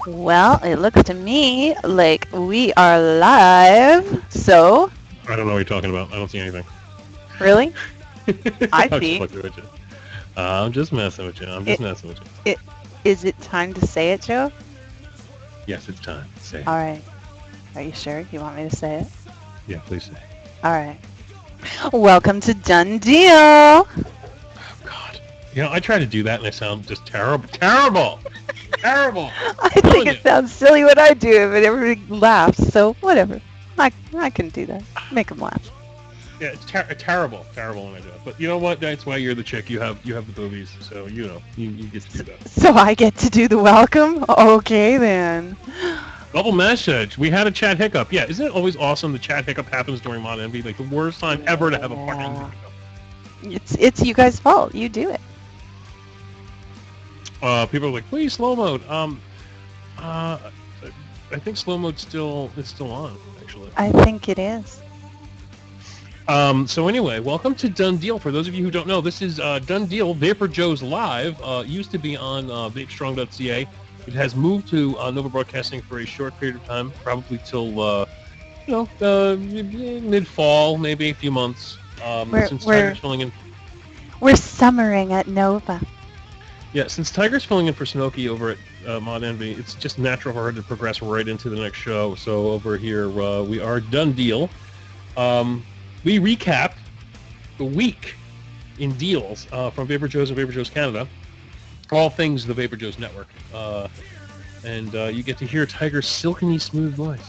Well, it looks to me like we are live. So, I don't know what you're talking about. I don't see anything. really? I I'm just see. fucking with you. I'm just messing with you. I'm just It, messing with you. it, is it time to say it, Joe? Yes, it's time. Say it. All right. Are you sure you want me to say it? Yeah, please say. All right. Welcome to Done Deal. Oh God. I try to do that and I sound just terrible. Terrible. Terrible. I I'm think telling it you. sounds silly when I do it, but everybody laughs. So whatever. I can do that. Make them laugh. Yeah, it's terrible. Terrible when I do it. But you know what? That's why you're the chick. You have the boobies, so you get to do that. So I get to do the welcome. Okay then. Double message. We had a chat hiccup. Yeah, isn't it always awesome the chat hiccup happens during Mod Envy? Like the worst time ever to have a fucking Yeah. hiccup. It's you guys' fault. You do it. People are like, please slow mode. Uh, I think slow mode is still on actually. I think it is. So anyway, welcome to Done Deal. For those of you who don't know, this is Done Deal. VaporJoe's live. Used to be on VapeStrong.ca. It has moved to Nova Broadcasting for a short period of time, probably till mid-fall, maybe a few months. We're Since we're Tiger's filling in. we're summering at Nova. Yeah, since Tiger's filling in for Snooki over at Mod Envy, it's just natural for her to progress right into the next show. So over here, we are Done Deal. We recapped the week in deals from VaporJoe's and VaporJoe's Canada. All things the VaporJoe's network. And you get to hear Tiger's silky smooth voice.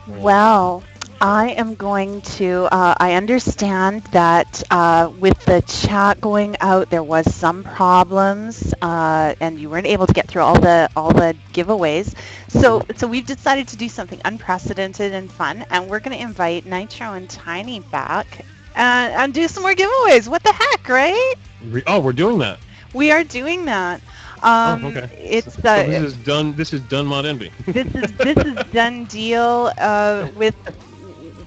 Well, I am going to. I understand that with the chat going out, there was some problems, and you weren't able to get through all the giveaways. So we've decided to do something unprecedented and fun, and we're going to invite Nitro and Tiny back and do some more giveaways. What the heck, right? We're doing that. We are doing that. Okay. It's So the this is done. This is done Mod Envy. this is Done Deal with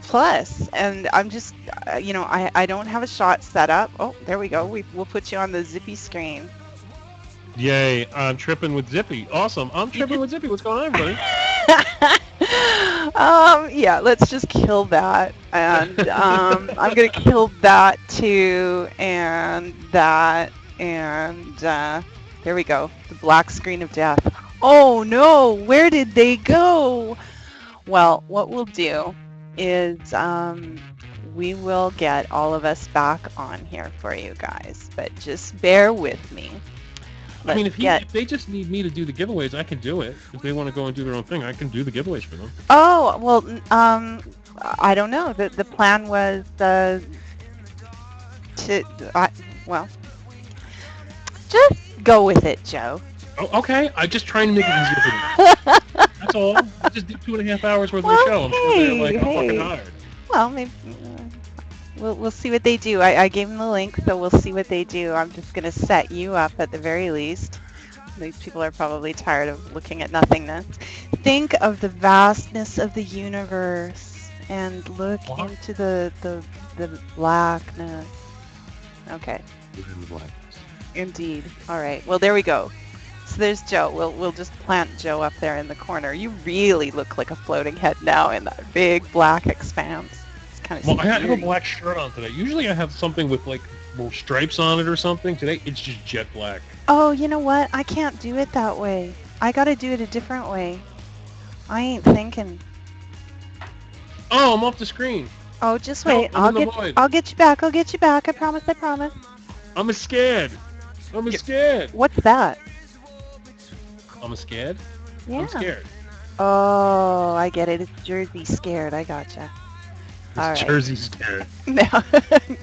Plus, and I'm just I don't have a shot set up. Oh, there we go. We'll put you on the Zippy screen. Yay! I'm tripping with Zippy. Awesome. I'm tripping with Zippy. What's going on, everybody? Yeah, let's just kill that, and I'm gonna kill that too, and that, and there we go. The black screen of death. Oh no, where did they go? Well, what we'll do is we will get all of us back on here for you guys, but just bear with me. I mean, Let's if they just need me to do the giveaways, I can do it. If they want to go and do their own thing, I can do the giveaways for them. Oh, well, I don't know. The plan was well, just go with it, Joe. Oh, okay. I'm just trying to make it easier for them. That's all. I just did 2.5 hours worth of the show. I'm sure they're like, I'm fucking tired. Well, maybe we'll see what they do. I gave them the link, so we'll see what they do. I'm just gonna set you up at the very least. These people are probably tired of looking at nothingness. Think of the vastness of the universe and look into the blackness. Okay. Indeed. All right. Well, there we go. So there's Joe. We'll just plant Joe up there in the corner. You really look like a floating head now in that big black expanse. It's kind of Well, I have a black shirt on today. Usually I have something with like little stripes on it or something. Today it's just jet black. Oh, you know what? I can't do it that way. I gotta do it a different way. I ain't thinking. Oh, I'm off the screen. Oh, just No, wait. I'm in the void. I'll get you back. I'll get you back. I promise. I promise. I'm scared. I'm scared. What's that? I'm scared. Yeah. I'm scared. Oh, I get it. It's Jersey scared. I gotcha. All right. Jersey scared. Now,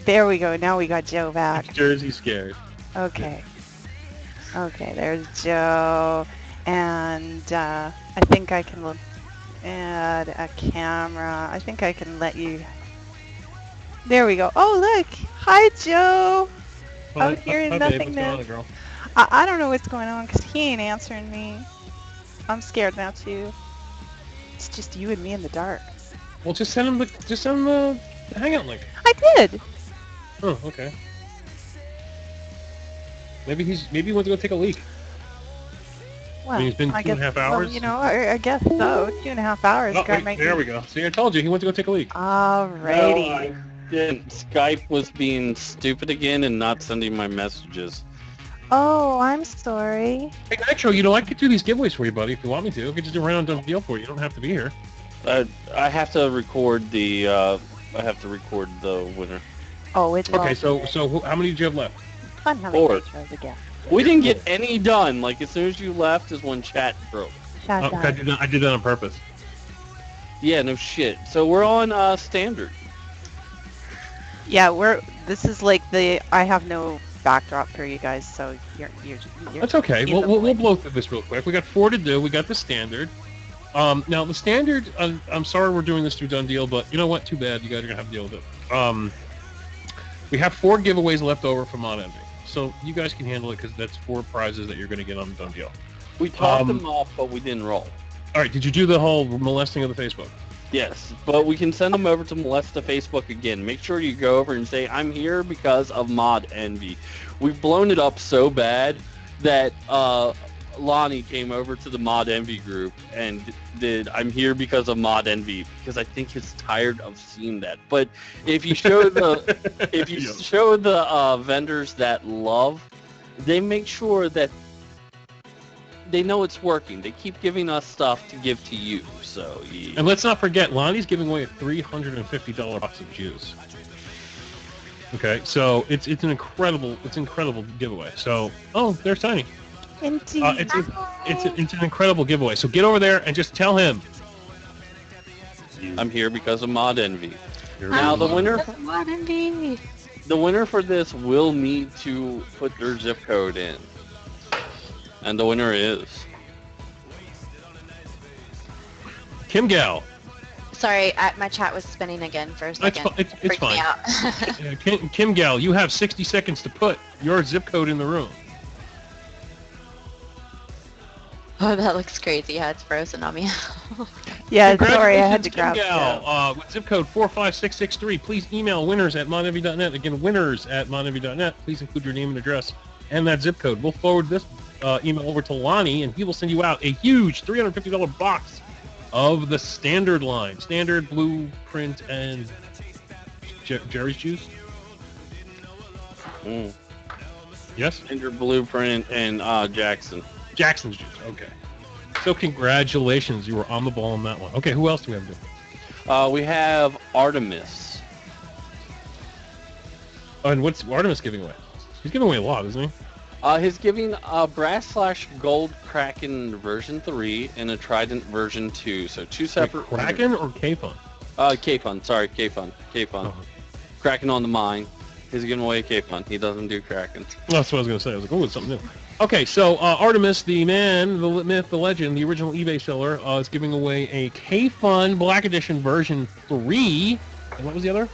there we go. Now we got Joe back. Jersey scared. Okay. Okay, there's Joe. And I think I can add a camera. I think I can let you... There we go. Oh, look. Hi, Joe. Out here in nothingness. I don't know what's going on because he ain't answering me. I'm scared now, too. It's just you and me in the dark. Well, just send him the hangout link. I did. Oh, okay. Maybe he wants to go take a leak. Well, I mean, it's been I two and guess, a half well, hours. I guess so. 2.5 hours. Oh, Guy wait, might there be. we go. See, I told you he went to go take a leak. No, Alrighty. I didn't. Skype was being stupid again and not sending my messages. Oh, I'm sorry. Hey, Nitro, you know, I could do these giveaways for you, buddy, if you want me to. I could just do a random done deal for you. You don't have to be here. I have to record the winner. Oh, it's Okay, so how many did you have left? fun having 4. Nitros again. We didn't get any done. Like as soon as you left is when chat broke. Chat Oh, time. I did that on purpose. Yeah, no shit. So we're on standard. Yeah, this is like I have no backdrop for you guys, so you're That's okay. in We'll the we'll void. blow through this real quick. We got 4 to do. We got the standard. Now the standard. I'm sorry we're doing this through Done Deal, but you know what? Too bad. You guys are gonna have to deal with it. We have 4 giveaways left over from Mod Envy, so you guys can handle it because that's 4 prizes that you're gonna get on Done Deal. We talked them off, but we didn't roll. All right. Did you do the whole molesting of the Facebook? Yes, but we can send them over to Molest the Facebook again. Make sure you go over and say, I'm here because of Mod Envy. We've blown it up so bad that Lonnie came over to the Mod Envy group and did, I'm here because of Mod Envy, because I think he's tired of seeing that. But if you show show the vendors that love, they make sure that they know it's working. They keep giving us stuff to give to you. So yeah. And let's not forget, Lonnie's giving away a $350 box of juice. Okay, so it's an incredible giveaway. So there's Tiny. Indeed. It's an incredible giveaway. So get over there and just tell him. I'm here because of Mod Envy. You're Now the welcome. winner, the winner for this will need to put their zip code in, and the winner is Kim Gal. Sorry, my chat was spinning again for a That's second. it's Freaked me fine. out. Kim Gal, you have 60 seconds to put your zip code in the room. Oh, that looks crazy how it's frozen on me. Yeah, sorry, I had to Kim grab. Gal, with zip code 45663. Please email winners@monenvy.net. Again, winners@monenvy.net. Please include your name and address and that zip code. We'll forward this email over to Lonnie, and he will send you out a huge $350 box of the standard line. Standard, Blueprint, and Jerry's Juice. Yes? Ginger Blueprint and Jackson. Jackson's Juice. Okay. So congratulations. You were on the ball on that one. Okay, who else do we have to do? We have Artemis. Oh, and what's Artemis giving away? He's giving away a lot, isn't he? He's giving a Brass/Gold Kraken version 3 and a Trident version 2. So 2 separate. Wait, Kraken or K-Fun? K-Fun. Sorry, K-Fun. Oh. Kraken on the mine. He's giving away a K-Fun. He doesn't do Kraken. That's what I was going to say. I was like, oh, it's something new. Okay, so Artemis, the man, the myth, the legend, the original eBay seller, is giving away a K-Fun Black Edition version 3. And what was the other?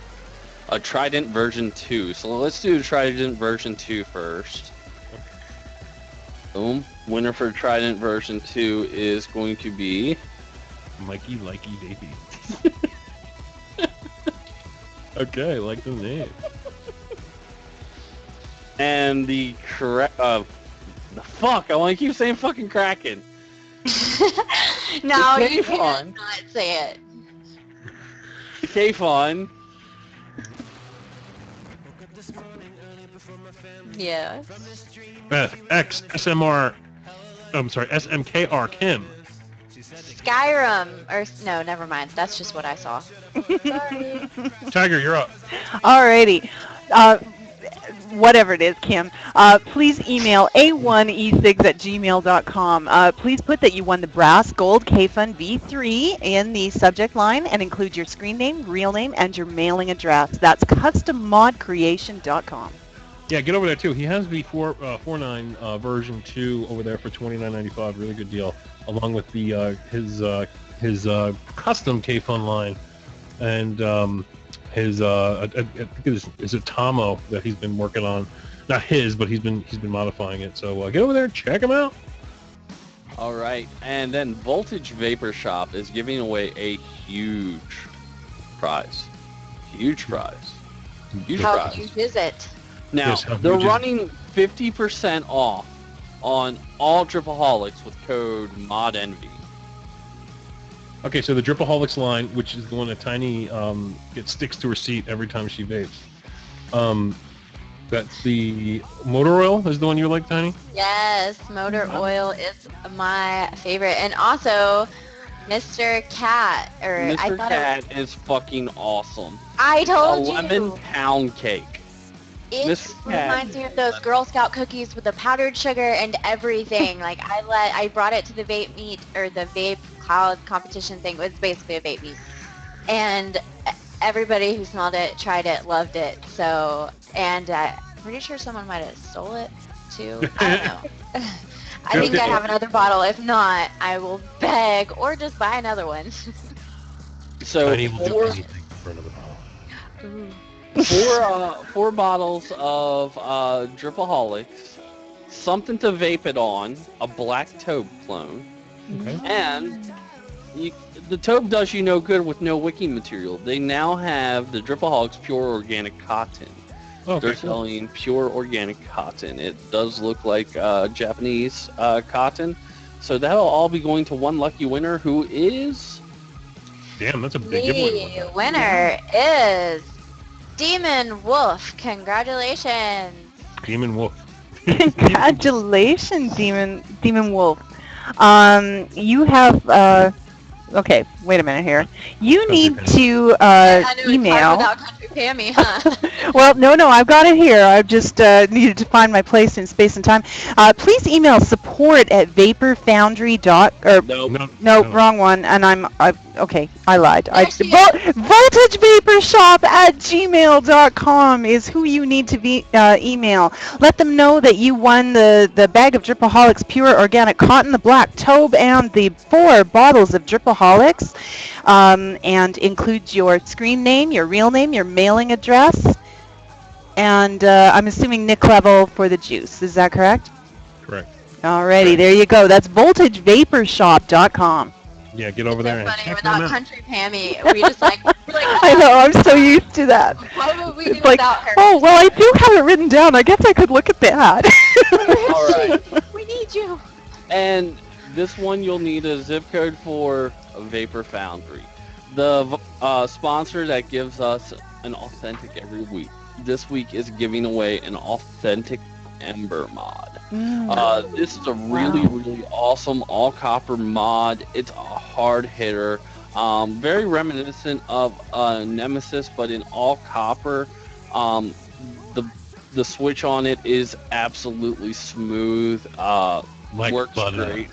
A Trident version 2. So let's do the Trident version 2 first. Boom. Winner for Trident version 2 is going to be Mikey Likey Baby. Okay, I like the name. and the correct the fuck, I want to keep saying fucking Kraken. No, It's you K-Fun. can't not say it. K-Fun. Yeah. Beth X SMR. I'm sorry, SMKR Kim. Skyrim, or no, never mind. That's just what I saw. Sorry. Tiger, you're up. Alrighty. Whatever it is, Kim, please email a1ecigs@gmail.com. Please put that you won the Brass Gold K-Fun V3 in the subject line and include your screen name, real name, and your mailing address. That's custommodcreation.com. Yeah, get over there too. He has the 4.9 version 2 over there for $29.95. Really good deal, along with the his custom K-Fun line, and his I think it's a Tomo that he's been working on. Not his, but he's been modifying it. So get over there, check him out. All right, and then Voltage Vapor Shop is giving away a huge prize. Huge prize. Huge How prize. huge is it? Now, Yes, how they're huge is it? running 50% off on all Dripaholics with code ModEnvy. Okay, so the Dripaholics line, which is the one that Tiny it sticks to her seat every time she vapes. That's the motor oil is the one you like, Tiny? Yes, motor oil is my favorite. And also, Mr. Cat, or I Mr. thought Cat is fucking awesome. I told 11 you. pound cake. It Mr. Cat. reminds me of those Girl Scout cookies with the powdered sugar and everything. Like I brought it to the vape meet or the vape cloud competition thing. It was basically a vape meet, and everybody who smelled it, tried it, loved it. So, and I'm pretty sure someone might have stole it too. I don't know. I think I have another bottle. If not, I will beg or just buy another one. So Tiny will do anything for another bottle. four bottles of Dripaholics, something to vape it on, a black Tobe clone, Okay. and the Tobe does you no good with no wicking material. They now have the Dripaholics Pure Organic Cotton. Okay, They're cool. selling pure organic cotton. It does look like Japanese cotton. So that'll all be going to one lucky winner who is... Damn, that's a big giveaway. The winner is Demon Wolf. Congratulations. Demon Wolf. Congratulations, Demon Wolf. You have okay, wait a minute here. You Country need Pammy. to I know it's hard email. without Country Pammy, huh? Well, no, I've got it here. I just needed to find my place in space and time. Please email support@vaporfoundry. Nope. No, wrong one. And okay, I lied. There she is. VoltageVaporShop@gmail.com is who you need to email. Let them know that you won the bag of Dripaholics Pure Organic Cotton, the Black Tobe, and the 4 bottles of Dripaholics. And include your screen name, your real name, your mailing address, and I'm assuming Nick level for the juice. Is that correct? Correct. Alrighty, there you go. That's VoltageVaporShop.com. Yeah, get over there and Funny, check them without out. Country Pammy, we just like, we're like, I know, I'm so used to that. what would we do It's like, without her? oh, well, I do have it written down. I guess I could look at that. All right. We need you. And this one you'll need a zip code for Vapor Foundry. The sponsor that gives us an authentic every week. This week is giving away an authentic Ember mod. This is a really awesome all copper mod. It's a hard hitter. Very reminiscent of Nemesis, but in all copper. The switch on it is absolutely smooth. Like works butter. great.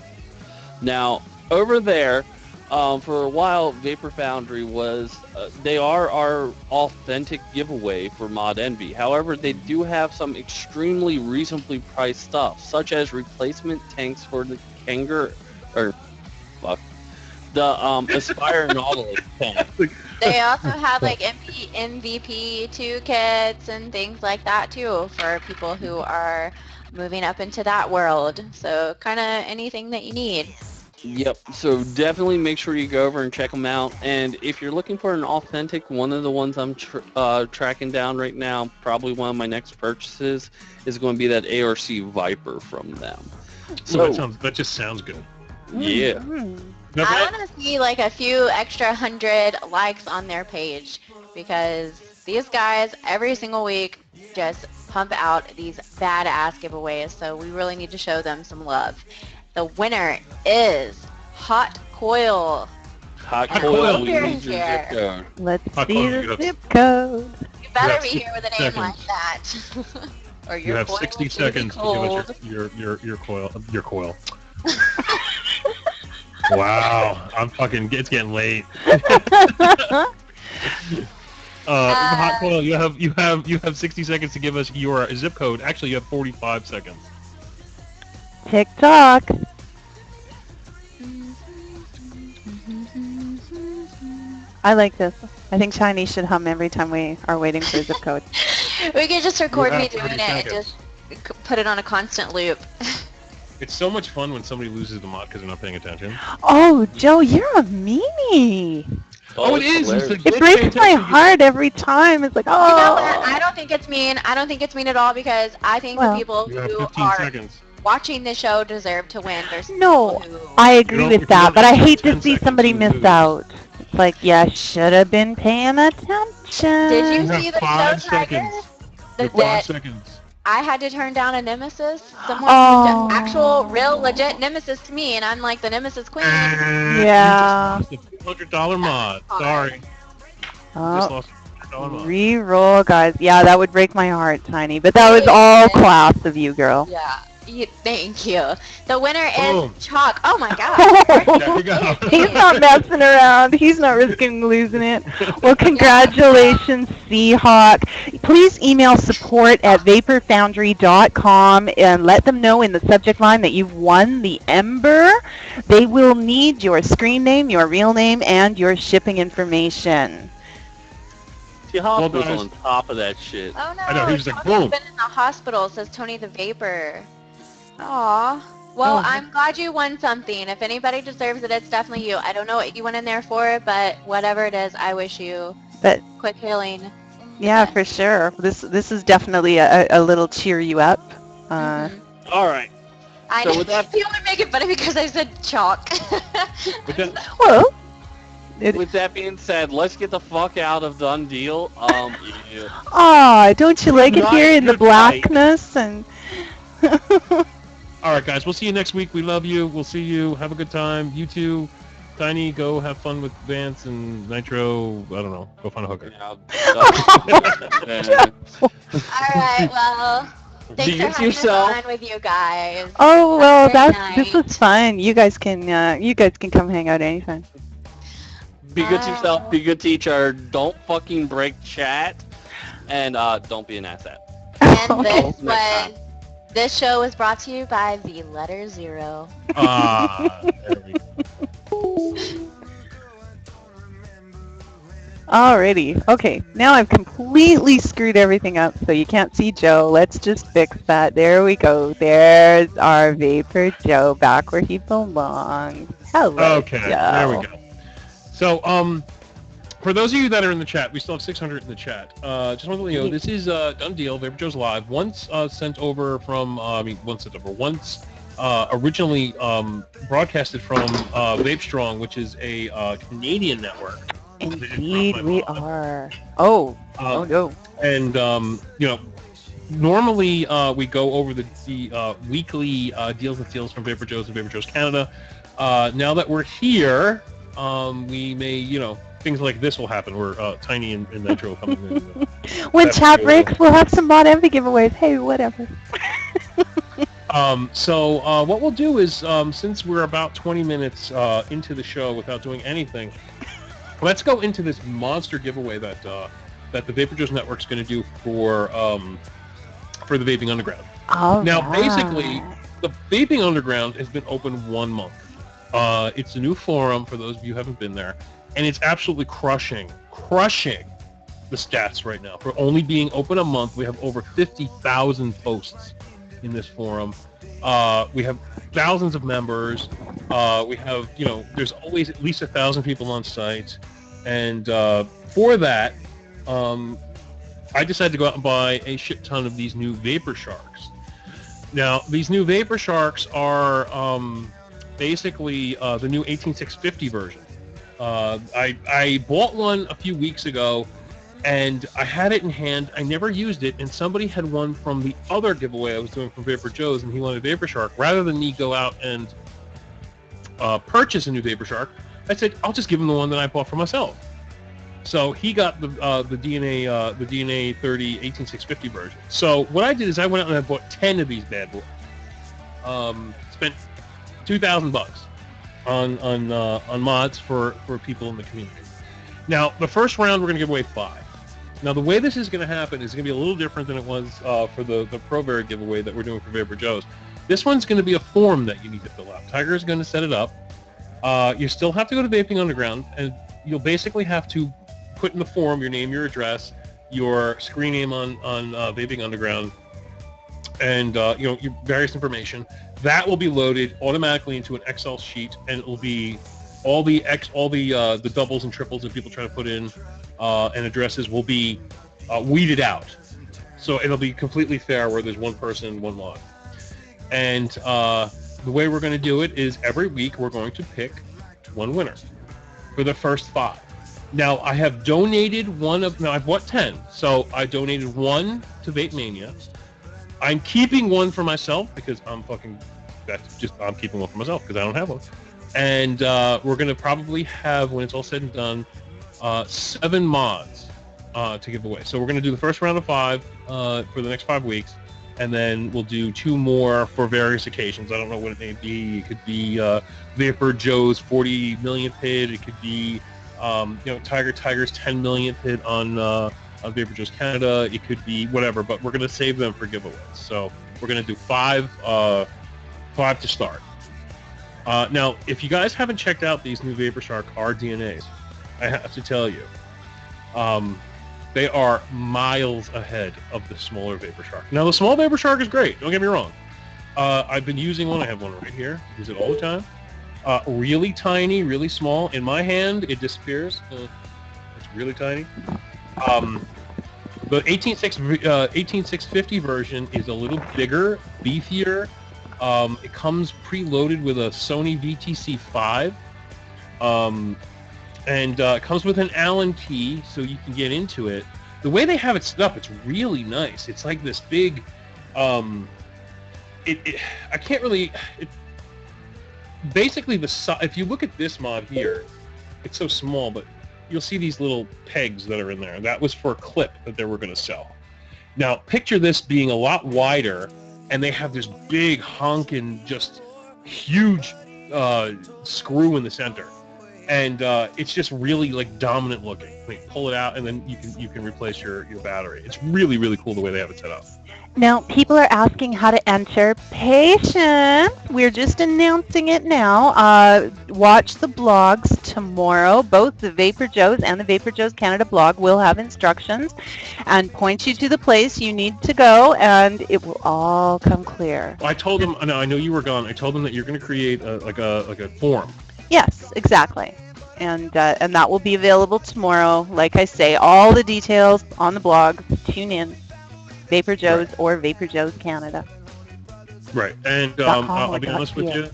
Now over there, for a while, Vapor Foundry was they are our authentic giveaway for Mod Envy. However, they do have some extremely reasonably priced stuff, such as replacement tanks for the Kangaroo, or fuck, the Aspire Nautilus tank. They also have like MVP2 kits and things like that too for people who are moving up into that world. So kind of anything that you need. Yep, so definitely make sure you go over and check them out. And if you're looking for an authentic, one of the ones I'm tracking down right now, probably one of my next purchases, is going to be that ARC Viper from them. So So, that just sounds good. yeah. Now, I that- want to see like a few extra 100 likes on their page because these guys every single week just pump out these badass giveaways. So we really need to show them some love. The winner is Hot Coil. Hot Hot Coil, Coil. we need your zip code. Let's Hot see Coil, the you have- zip code. You better have be 60 here with a name like seconds. that. Or You your have coil 60 will be seconds to cold. give us your coil. Your coil. Wow, it's getting late. Hot Coil, you have 60 seconds to give us your zip code. Actually, you have 45 seconds. TikTok. I like this. I think Chinese should hum every time we are waiting for a zip code. We could just record You me have doing 30 it and seconds. just put it on a constant loop. It's so much fun when somebody loses the mod because they're not paying attention. Oh, Joe, you're a meanie. Oh, it is. It's hilarious. the It glitch breaks my fantastic. heart every time. It's like, You know what? oh. I don't think it's mean. I don't think it's mean at all because I think Well, the people You have who 15 are seconds. watching the show deserve to win. There's No, people who I agree If with you that, don't but I answer hate to 10 see seconds, somebody you miss lose. out. It's like, yeah, should have been paying attention. Did you You have see the show, 5 Tiger? seconds. You have 5 That seconds. I had to turn down a nemesis. Someone was the actual, real, legit Oh, nemesis to me, and I'm like the nemesis queen. You just yeah. lost a $200 mod. Hard. Sorry. You just Oh, lost a $200 mod. re-roll, guys. Yeah, that would break my heart, Tiny. But that was It all would. class of you, girl. Yeah. Thank you. The winner is Boom. Chalk. Oh my god. There you go. He's not messing around. He's not risking losing it. Well, congratulations, Seahawk. Please email support@vaporfoundry.com and let them know in the subject line that you've won the Ember. They will need your screen name, your real name, and your shipping information. T-Hawk was guys. on top of that shit. Oh no. I know, he was like, Tony's boom. been in the hospital, says Tony the Vapor. Aw. Well, Oh. I'm glad you won something. If anybody deserves it, it's definitely you. I don't know what you went in there for, but whatever it is, I wish you But quick healing. yeah, for sure. This is definitely a little cheer you up. Mhm. All right. I So know with that- you would make it funny because I said chalk. With that, Well, it, With that being said, let's get the fuck out of Done Deal. Yeah. aw, don't you like it Not here in the good night. blackness and? all right, guys. We'll see you next week. We love you. We'll see you. Have a good time. You too. Tiny, go have fun with Vance and Nitro. I don't know. Go find a hooker. All right, well, thanks Be for good to having yourself. us on with you guys. Oh well, Have a good this was fun. You guys can come hang out anytime. Be good to yourself. Be good to each other. Don't fucking break chat. And don't be an asset. And Next time. this show was brought to you by the letter 0. There we go. Alrighty. Okay, now I've completely screwed everything up, so you can't see Joe. Let's just fix that. There we go. There's our Vapor Joe back where he belongs. Hello, Okay, Joe. there we go. So, for those of you that are in the chat, we still have 600 in the chat. Just want to let you know, this is Done Deal, VaporJoe's Live. Once sent over from, once originally broadcasted from VapeStrong, which is a Canadian network. Indeed, we are. Oh, oh no. And, normally we go over the weekly deals and steals from VaporJoe's and VaporJoe's Canada. Now that we're here, we may, things like this will happen where Tiny and Nitro come in. When That's chat cool. breaks, we'll have some Mod Envy giveaways. Hey, whatever. So what we'll do is, since we're about 20 minutes into the show without doing anything, let's go into this monster giveaway that the VaporJoe's Network's going to do for the Vaping Underground. All Now, right. basically, the Vaping Underground has been open 1 month. It's a new forum for those of you who haven't been there, and it's absolutely crushing the stats right now. For only being open a month, we have over 50,000 posts in this forum. We have thousands of members. We have, there's always at least 1,000 people on site, and for that, I decided to go out and buy a shit ton of these new Vapor Sharks. Now, these new Vapor Sharks are basically the new 18650 version. I bought one a few weeks ago, and I had it in hand. I never used it, and somebody had one from the other giveaway I was doing from VaporJoe's, and he wanted a Vapor Shark. Rather than me go out and purchase a new Vapor Shark, I said, I'll just give him the one that I bought for myself. So he got the DNA 30 18650 version. So what I did is I went out and I bought 10 of these bad boys. Spent $2,000 on mods for people in the community. Now the first round we're going to give away 5. Now the way this is going to happen is going to be a little different than it was for the ProVeri giveaway that we're doing for VaporJoe's. This one's going to be a form that you need to fill out. Tiger is going to set it up. You still have to go to Vaping Underground, and you'll basically have to put in the form your name, your address, your screen name on Vaping Underground, and your various information. That will be loaded automatically into an Excel sheet, and it will be all the doubles and triples that people try to put in and addresses will be weeded out. So it'll be completely fair where there's one person, one log. And the way we're going to do it is every week we're going to pick one winner for the first 5. Now, I have donated I've bought 10, so I donated 1 to Vape Mania. I'm keeping 1 for myself because I'm keeping 1 for myself because I don't have one. And we're going to probably have, when it's all said and done, 7 mods to give away. So we're going to do the first round of 5 for the next 5 weeks, and then we'll do 2 more for various occasions. I don't know what it may be. It could be VaporJoe's 40 millionth hit. It could be TygerTyger's 10 millionth hit on VaporJoe's Canada. It could be whatever, but we're going to save them for giveaways. So we're going to do 5 to start. Now, if you guys haven't checked out these new VaporShark RDNAs, I have to tell you, they are miles ahead of the smaller VaporShark. Now, the small VaporShark is great. Don't get me wrong. I've been using one. I have one right here. Use it all the time. Really tiny, really small. In my hand, it disappears. It's really tiny. The 18650 version is a little bigger, beefier. It comes preloaded with a Sony VTC5. And it comes with an Allen key, so you can get into it. The way they have it set up, it's really nice. It's like this big. I can't really. Basically, if you look at this mod here, it's so small, but you'll see these little pegs that are in there. That was for a clip that they were going to sell. Now, picture this being a lot wider, and they have this big honking, just huge screw in the center. And it's just really like dominant looking. Pull it out, and then you can replace your battery. It's really, really cool the way they have it set up. Now, people are asking how to enter. Patience. We're just announcing it now. Watch the blogs tomorrow. Both the VaporJoe's and the VaporJoe's Canada blog will have instructions and point you to the place you need to go, and it will all come clear. I told them. I know you were gone. I told them that you're going to create a form. Yes, exactly. And that will be available tomorrow. Like I say, all the details on the blog. Tune in. VaporJoe's Right. or VaporJoe's Canada. Right. And I'll be honest with you.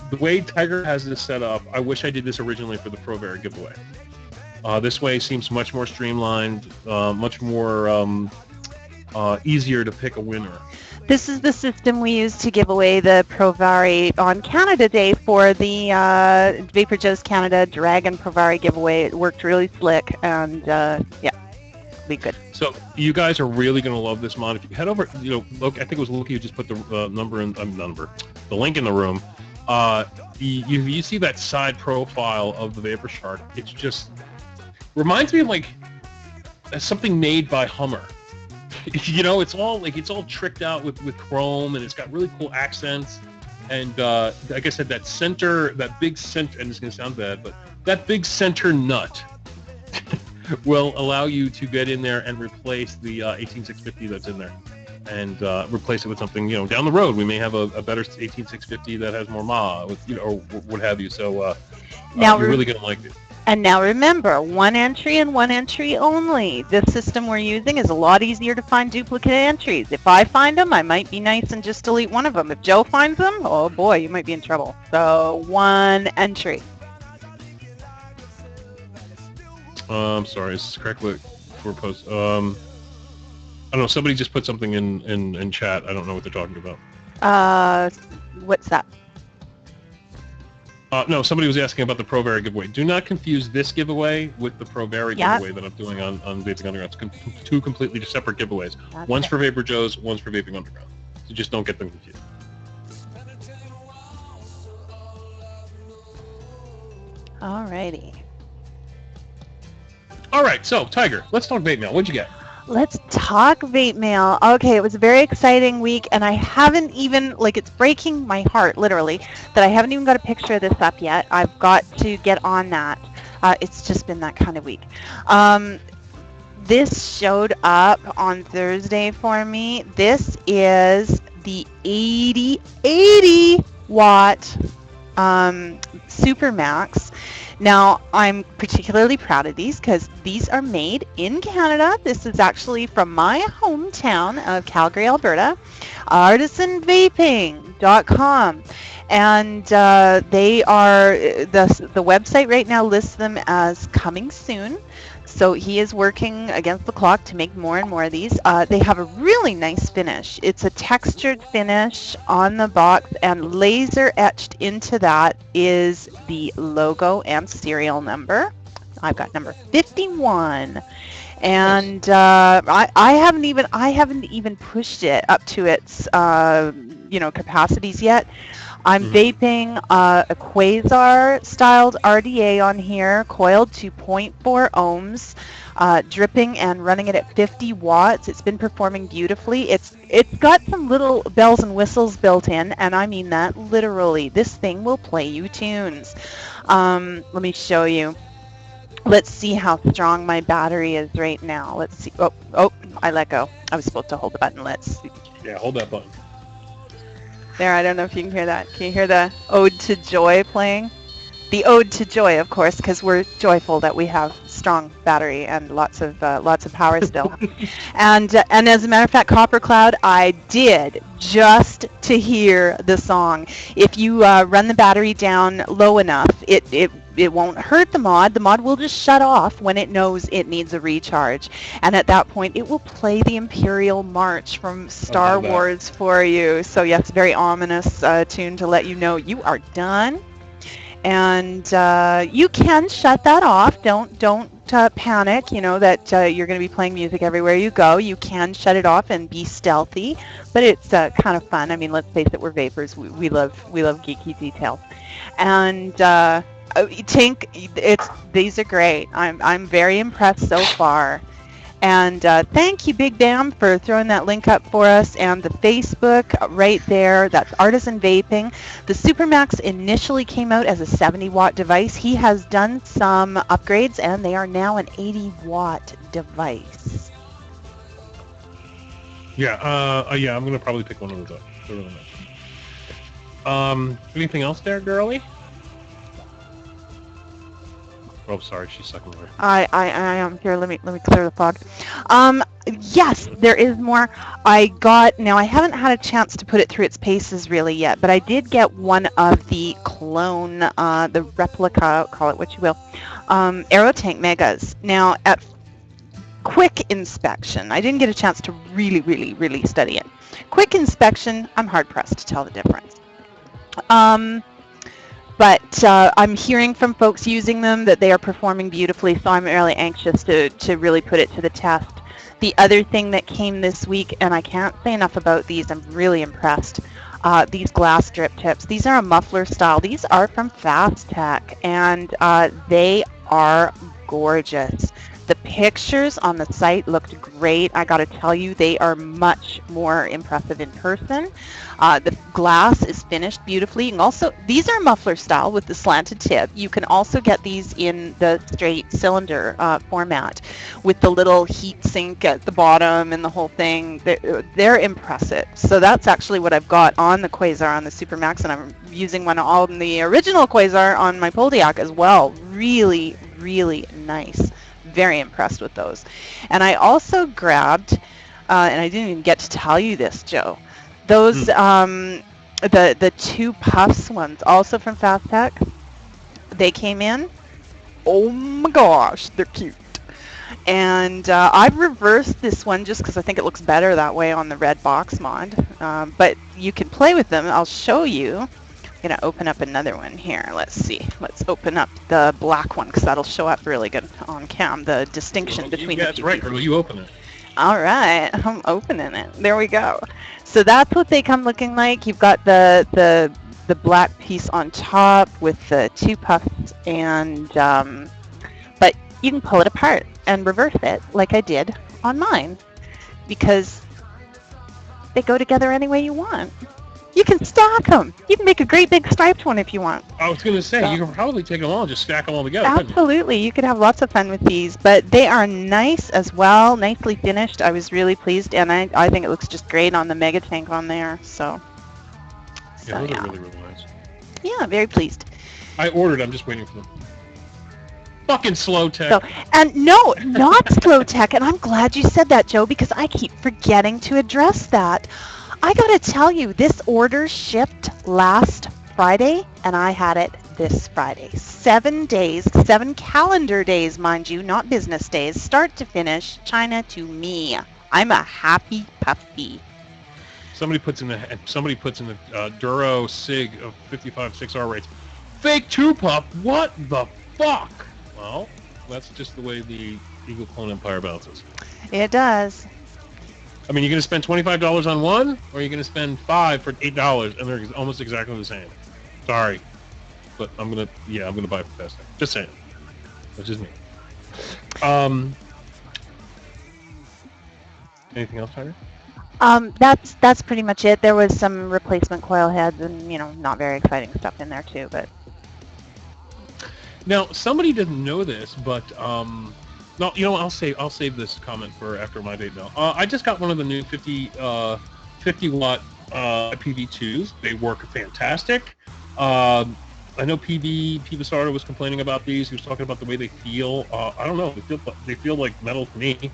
The way Tiger has this set up, I wish I did this originally for the ProVera giveaway. This way seems much more streamlined, much more easier to pick a winner. This is the system we use to give away the Provari on Canada Day for the VaporJoe's Canada Dragon Provari giveaway. It worked really slick, and be good. So you guys are really going to love this mod. If you head over, look, I think it was Loki who just put the the link in the room. You see that side profile of the VaporShark. It's just reminds me of like something made by Hummer. It's all tricked out with chrome, and it's got really cool accents. And like I said, that big center, and it's going to sound bad, but that big center nut will allow you to get in there and replace the 18650 that's in there, and replace it with something. Down the road we may have a better 18650 that has more or what have you. So now you're really gonna like it. And now remember, 1 entry and 1 entry only. This system we're using is a lot easier to find duplicate entries. If I find them, I might be nice and just delete one of them. If Joe finds them, oh boy, you might be in trouble. So 1 entry. Sorry, is this correct? For post. I don't know. Somebody just put something in chat. I don't know what they're talking about. What's that? No, somebody was asking about the ProVera giveaway. Do not confuse this giveaway with the ProVera giveaway that I'm doing on Vaping Underground. It's 2 completely separate giveaways. Okay. One's for VaporJoe's, one's for Vaping Underground. So just don't get them confused. Alrighty. All right, so Tiger, let's talk vape mail. What'd you get? Let's talk vape mail. Okay, it was a very exciting week, and I haven't even, it's breaking my heart, literally, that I haven't even got a picture of this up yet. I've got to get on that. It's just been that kind of week. This showed up on Thursday for me. This is the 80 watt Supermax. Now, I'm particularly proud of these because these are made in Canada. This is actually from my hometown of Calgary, Alberta. artisanvaping.com. And they are, the website right now lists them as coming soon. So he is working against the clock to make more and more of these. They have a really nice finish. It's a textured finish on the box, and laser etched into that is the logo and serial number. I've got number 51. And I haven't even pushed it up to its capacities yet. I'm vaping a Quasar styled RDA on here, coiled to 0.4 ohms, dripping and running it at 50 watts. It's been performing beautifully. It's got some little bells and whistles built in, and I mean that literally. This thing will play you tunes. Let me show you. Let's see how strong my battery is right now. Let's see. Oh, I let go. I was supposed to hold the button. Let's see. Yeah, hold that button. There, I don't know if you can hear that. Can you hear the Ode to Joy playing? The Ode to Joy, of course, because we're joyful that we have strong battery and lots of power still. And as a matter of fact, Copper Cloud, I did just to hear the song. If you run the battery down low enough, it won't hurt the mod. The mod will just shut off when it knows it needs a recharge. And at that point, it will play the Imperial March from Star Wars for you. So yes, very ominous tune to let you know you are done. And you can shut that off. Don't panic, that you're going to be playing music everywhere you go. You can shut it off and be stealthy, but it's kind of fun. I mean, let's face it, we're vapors. We love geeky details. And Tink, these are great. I'm very impressed so far. And thank you, Big Bam, for throwing that link up for us. And the Facebook right there, that's Artisan Vaping. The Supermax initially came out as a 70-watt device. He has done some upgrades, and they are now an 80-watt device. Yeah, I'm going to probably pick one of those up. They're really nice. Anything else there, girlie? Oh, sorry, she's sucking her. I am here. Let me clear the fog. Yes, there is more. Now I haven't had a chance to put it through its paces really yet, but I did get one of the clone, the replica, call it what you will, Aerotank Megas. Now at quick inspection, I didn't get a chance to really study it. Quick inspection, I'm hard pressed to tell the difference. But I'm hearing from folks using them that they are performing beautifully, so I'm really anxious to really put it to the test. The other thing that came this week, and I can't say enough about these, I'm really impressed, these glass drip tips. These are a muffler style. These are from Fast Tech, and they are gorgeous. The pictures on the site looked great. I got to tell you, they are much more impressive in person. The glass is finished beautifully. And also, these are muffler style with the slanted tip. You can also get these in the straight cylinder format with the little heat sink at the bottom and the whole thing. They're impressive. So that's actually what I've got on the Quasar on the Supermax, and I'm using one on the original Quasar on my Poldiac as well. Really, really nice. Very impressed with those. And I also grabbed, and I didn't even get to tell you this, Joe, those the two puffs ones, also from Fast Tech. They came in. Oh my gosh, they're cute. And I've reversed this one just because I think it looks better that way on the red box mod. But you can play with them. I'll show you. I'm going to open up another one here. Let's see. Let's open up the black one because that'll show up really good on cam, the distinction between the two. That's right, girl. You open it. All right. I'm opening it. There we go. So that's what they come looking like. You've got the black piece on top with the two puffs, and but you can pull it apart and reverse it like I did on mine because they go together any way you want. You can stack them. You can make a great big striped one if you want. I was going to say, you can probably take them all and just stack them all together. Absolutely. You could have lots of fun with these, but they are nice as well, nicely finished. I was really pleased, and I think it looks just great on the Mega Tank on there. So yeah, those are really, really nice. Yeah, very pleased. I ordered. I'm just waiting for them. Fucking slow tech. So, and no, not slow tech, and I'm glad you said that, Joe, because I keep forgetting to address that. I gotta tell you, this order shipped last Friday, and I had it this Friday. 7 days, 7 calendar days, mind you, not business days, start to finish, China to me. I'm a happy puppy. Somebody puts in the Duro Sig of 55 6R rates. Fake 2-pup? What the fuck? Well, that's just the way the Eagle Clone Empire bounces. It does. I mean, you're going to spend $25 on one, or you're going to spend $5 for $8, and they're almost exactly the same. Sorry, but I'm gonna buy it for Fast Tech. Just saying. That's just me. Anything else, Tyler? That's pretty much it. There was some replacement coil heads and, not very exciting stuff in there too, but Now, somebody didn't know this, but no, I'll save this comment for after my vape now. I just got one of the new 50 watt PV2s. They work fantastic. I know P Basardo was complaining about these. He was talking about the way they feel. I don't know. They feel like metal to me.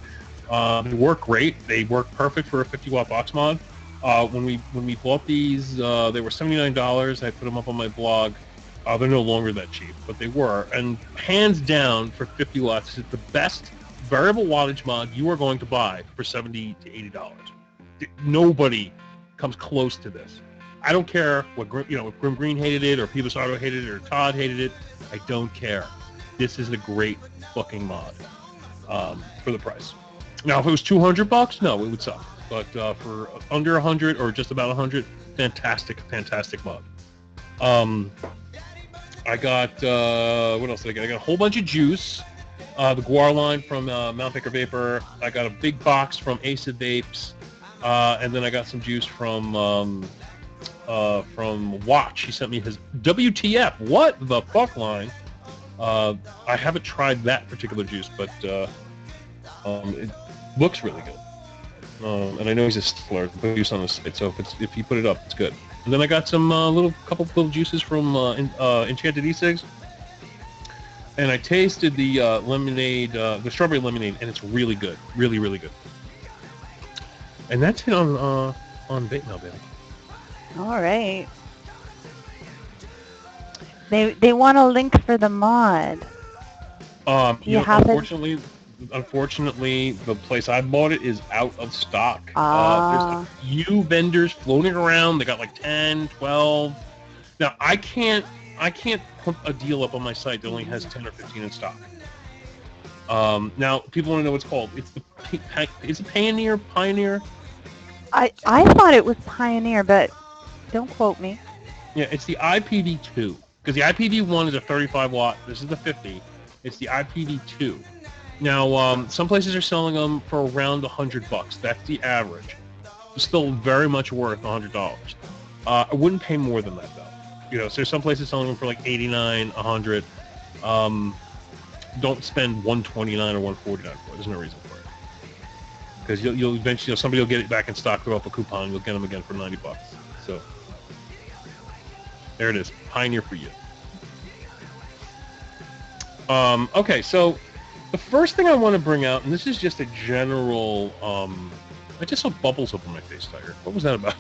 They work great. They work perfect for a 50 watt box mod. When we bought these, they were $79. I put them up on my blog. They're no longer that cheap, but they were. And hands down, for 50 watts, it's the best variable wattage mod you are going to buy for $70 to $80. Nobody comes close to this. I don't care if Grim Green hated it, or P Basardo hated it, or Todd hated it. I don't care. This is a great fucking mod for the price. Now, if it was $200, no, it would suck. But for under 100 or just about 100, fantastic mod. I got what else did I get? I got a whole bunch of juice. The Guar line from Mount Baker Vapor. I got a big box from e-cig Vapes, and then I got some juice from Watch. He sent me his WTF. What the fuck line? I haven't tried that particular juice, but it looks really good. And I know he's a stickler. Put juice on the site, so if you put it up, it's good. And then I got some couple little juices from Enchanted e-cigs, and I tasted the lemonade, the strawberry lemonade, and it's really good, really good. And that's it on Vape Now, baby. all right. They want a link for the mod. Do you have it? Unfortunately, the place I bought it is out of stock. There's Ah. a few vendors floating around. They got like 10, 12. Now, I can't put a deal up on my site that only has 10 or 15 in stock. Now, people want to know what it's called. Is it Pioneer? I thought it was Pioneer, but don't quote me. Yeah, it's the IPV2. Because the IPV1 is a 35 watt. This is the 50. It's the IPV2. Now, some places are selling them for around $100. That's the average. It's still very much worth $100. I wouldn't pay more than that, though. So there's some places selling them for like $89, $100. Don't spend $129 or $149 for it. There's no reason for it. Because you'll eventually, somebody will get it back in stock, throw up a coupon, you'll get them again for $90. So there it is, Pioneer for you. Okay, so the first thing I want to bring out, and this is just a general, I just saw bubbles up on my face, Tiger. What was that about?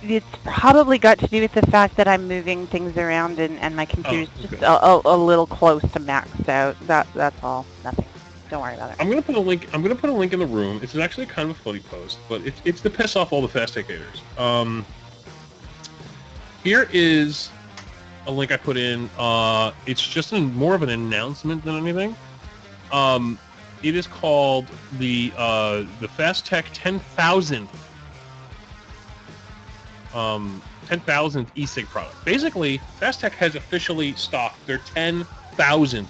It's probably got to do with the fact that I'm moving things around and my computer's just a little close to maxed out. That's all. Nothing. Don't worry about it. I'm gonna put a link in the room. It's actually kind of a funny post, but it's to piss off all the Fast Tech haters. Here is a link I put in. It's just more of an announcement than anything. It is called the Fast Tech 10,000th 10,000th e-cig product. Basically, Fast Tech has officially stocked their 10,000th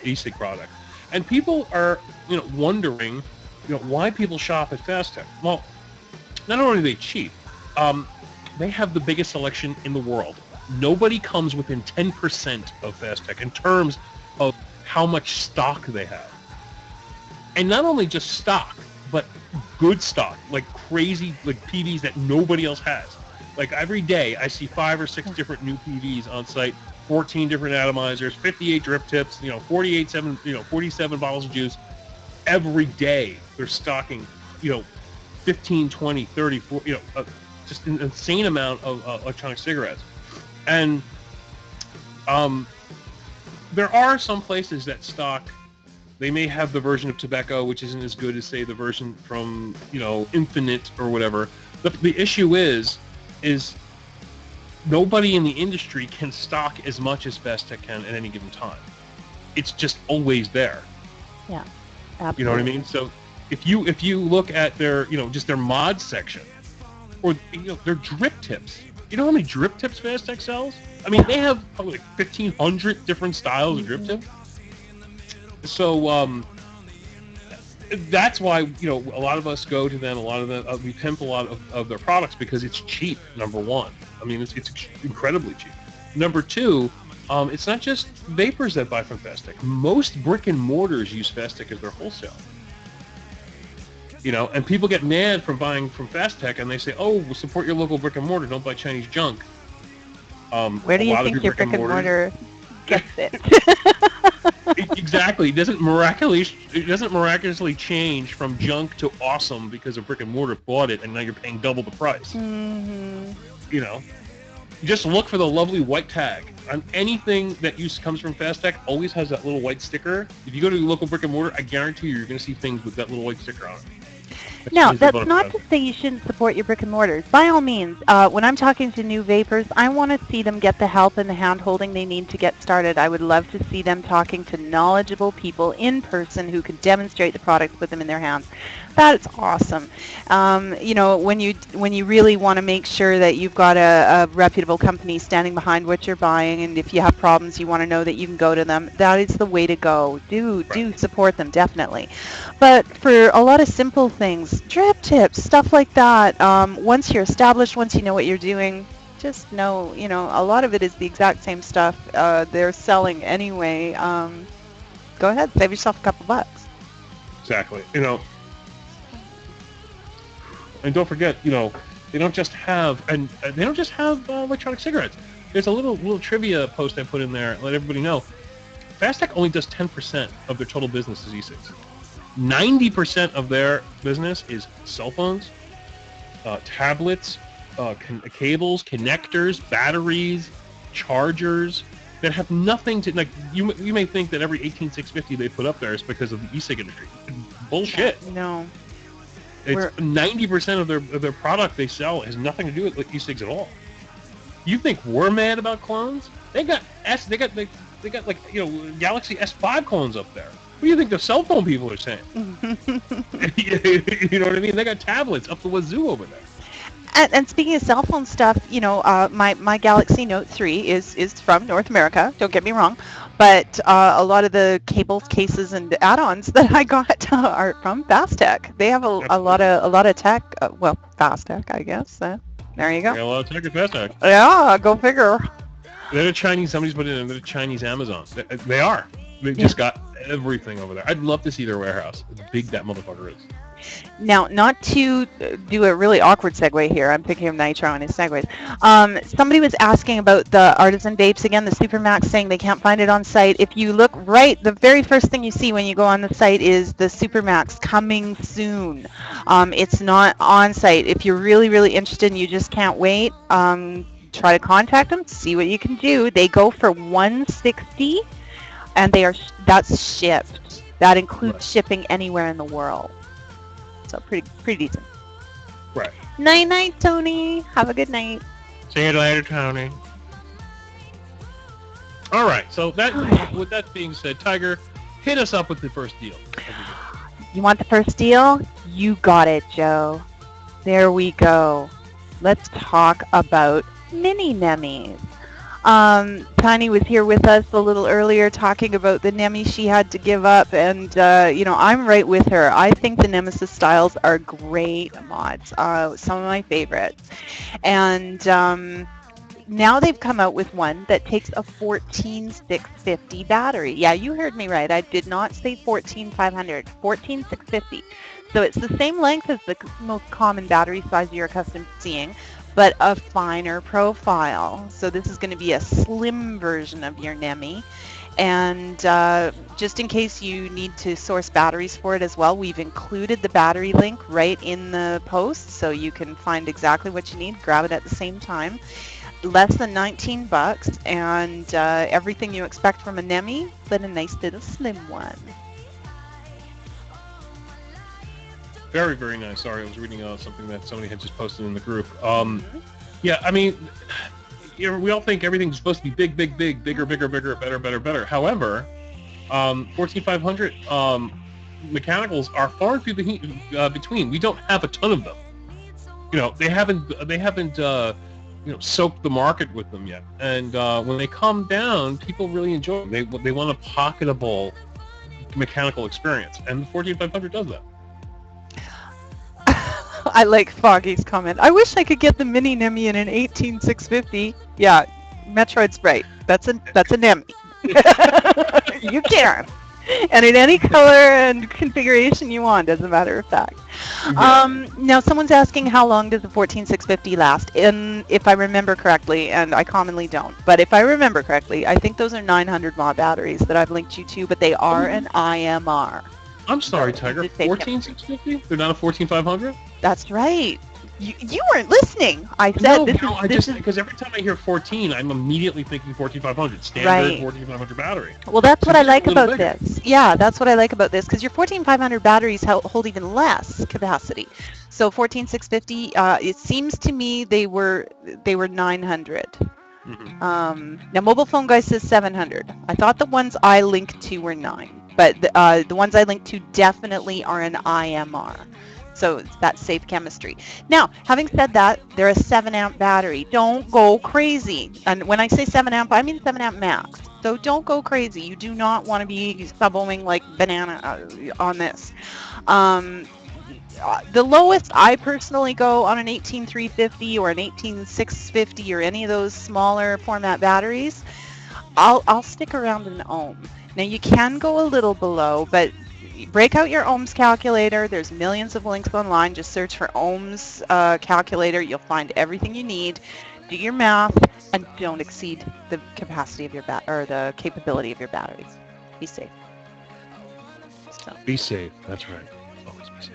e-cig product, and people are wondering why people shop at Fast Tech. Well, not only are they cheap, they have the biggest selection in the world. Nobody comes within 10% of Fast Tech in terms of how much stock they have. And not only just stock, but good stock, like crazy, like PVs that nobody else has. Like every day I see 5 or 6 different new PVs on site, 14 different atomizers, 58 drip tips, 47 bottles of juice. Every day they're stocking, 15, 20, 30, 40, just an insane amount of electronic cigarettes. And there are some places that stock, they may have the version of tobacco which isn't as good as, say, the version from, Infinite or whatever. The issue is nobody in the industry can stock as much as Fastech can at any given time. It's just always there. Yeah, absolutely. You know what I mean? So if you look at their, just their mod section, or their drip tips. You know how many drip tips Fastech sells? I mean, they have probably like 1,500 different styles of drip tip. So that's why a lot of us go to them. A lot of them we pimp a lot of their products because it's cheap. Number one, I mean it's incredibly cheap. Number two, it's not just vapors that buy from Fastech. Most brick and mortars use Fastech as their wholesale. And people get mad from buying from Fastech, and they say, "Oh, we'll support your local brick and mortar. Don't buy Chinese junk." Where do you think your brick and mortar gets it? Exactly. It doesn't miraculously change from junk to awesome because a brick and mortar bought it, and now you're paying double the price. Mm-hmm. Just look for the lovely white tag on anything that comes from Fastech. Always has that little white sticker. If you go to your local brick and mortar, I guarantee you're going to see things with that little white sticker on it. No, that's not to say you shouldn't support your brick and mortars. By all means, when I'm talking to new vapors, I want to see them get the help and the hand-holding they need to get started. I would love to see them talking to knowledgeable people in person who could demonstrate the products with them in their hands. That's awesome. When you really want to make sure that you've got a reputable company standing behind what you're buying, and if you have problems, you want to know that you can go to them. That is the way to go. Do support them, definitely. But for a lot of simple things, drip tips, stuff like that, once you're established, once you know what you're doing, just know, a lot of it is the exact same stuff they're selling anyway. Go ahead, save yourself a couple bucks. Exactly. And don't forget, they don't just have electronic cigarettes. There's a little trivia post I put in there. Let everybody know. Fastech only does 10% of their total business is e-cigs. 90% of their business is cell phones, tablets, cables, connectors, batteries, chargers that have nothing to, like, you may think that every 18650 they put up there is because of the e-cig industry. Bullshit. No. It's 90% of their product they sell has nothing to do with e-cigs at all. You think we're mad about clones? They got like Galaxy S5 clones up there. What do you think the cell phone people are saying? You know what I mean? They got tablets up the wazoo over there. And speaking of cell phone stuff, my Galaxy Note 3 is from North America. Don't get me wrong, but a lot of the cables, cases, and add-ons that I got are from Fastech. They have a lot of tech. Fastech, I guess. There you go. Yeah, a lot of tech at Fastech. Yeah, go figure. They're the Chinese. Somebody's put it in. They're the Chinese Amazon. They are. They just got everything over there. I'd love to see their warehouse. As big that motherfucker is. Now, not to do a really awkward segue here, I'm thinking of Nitro and his segues. Somebody was asking about the Artisan Vapes again, the Supermax, saying they can't find it on site. If you look right, the very first thing you see when you go on the site is the Supermax coming soon. It's not on site. If you're really, really interested and you just can't wait, try to contact them, see what you can do. They go for $160, and that's shipped. That includes shipping anywhere in the world. So pretty decent. Right. Night, Tony. Have a good night. See you later, Tony. All right. So with that being said, Tiger, hit us up with the first deal. You want the first deal? You got it, Joe. There we go. Let's talk about mini Nemmies. Tiny was here with us a little earlier talking about the Nemi she had to give up, and I'm right with her. I think the Nemesis styles are great mods, some of my favorites, and now they've come out with one that takes a 14650 battery. Yeah, you heard me right. I did not say 14500, 14650. So it's the same length as the most common battery size you're accustomed to seeing, but a finer profile. So this is going to be a slim version of your Nemi. And just in case you need to source batteries for it as well, we've included the battery link right in the post, so you can find exactly what you need, grab it at the same time. Less than 19 bucks, and everything you expect from a Nemi, but a nice little slim one. Very, very nice. Sorry, I was reading something that somebody had just posted in the group. Mhm. Yeah, I mean, we all think everything's supposed to be big, big, big, bigger, bigger, bigger, better, better, better. However, 14500 mechanicals are far and few between. We don't have a ton of them. They haven't soaked the market with them yet. And when they come down, people really enjoy them. They want a pocketable mechanical experience, and the 14500 does that. I like Foggy's comment. I wish I could get the mini Nemi in an 18650. Yeah, Metroid's right. That's a Nemi. You can. And in any color and configuration you want, as a matter of fact. Yeah. Now, someone's asking how long does the 14650 last? And if I remember correctly, and I commonly don't, but if I remember correctly, I think those are 900 mAh batteries that I've linked you to, but they are an IMR. I'm sorry, So, Tiger. it's a safe 14650? They're not a 14500? That's right. You weren't listening. I said No, this no, is because every time I hear 14, I'm immediately thinking 14500, standard Right. 14500 battery. Well, that's what So I these are like a little about bigger. this. Yeah, that's what I like about this, because your 14500 batteries hold even less capacity. So 14650, it seems to me they were 900. Mhm. Now, Mobile Phone Guy says 700. I thought the ones I linked to were 9, but the ones I linked to definitely are an IMR. So it's that safe chemistry. Now, having said that, they're a 7 amp battery. Don't go crazy. And when I say 7 amp, I mean 7 amp max. So don't go crazy. You do not want to be subbing like banana on this. Um, the lowest I personally go on an 18350 or an 18650 or any of those smaller format batteries, I'll stick around an ohm. Now you can go a little below, but break out your ohms calculator. There's millions of links online. Just search for ohms calculator. You'll find everything you need. Do your math and don't exceed the capacity of your or the capability of your batteries. Be safe. So. Be safe. That's right. Always be safe.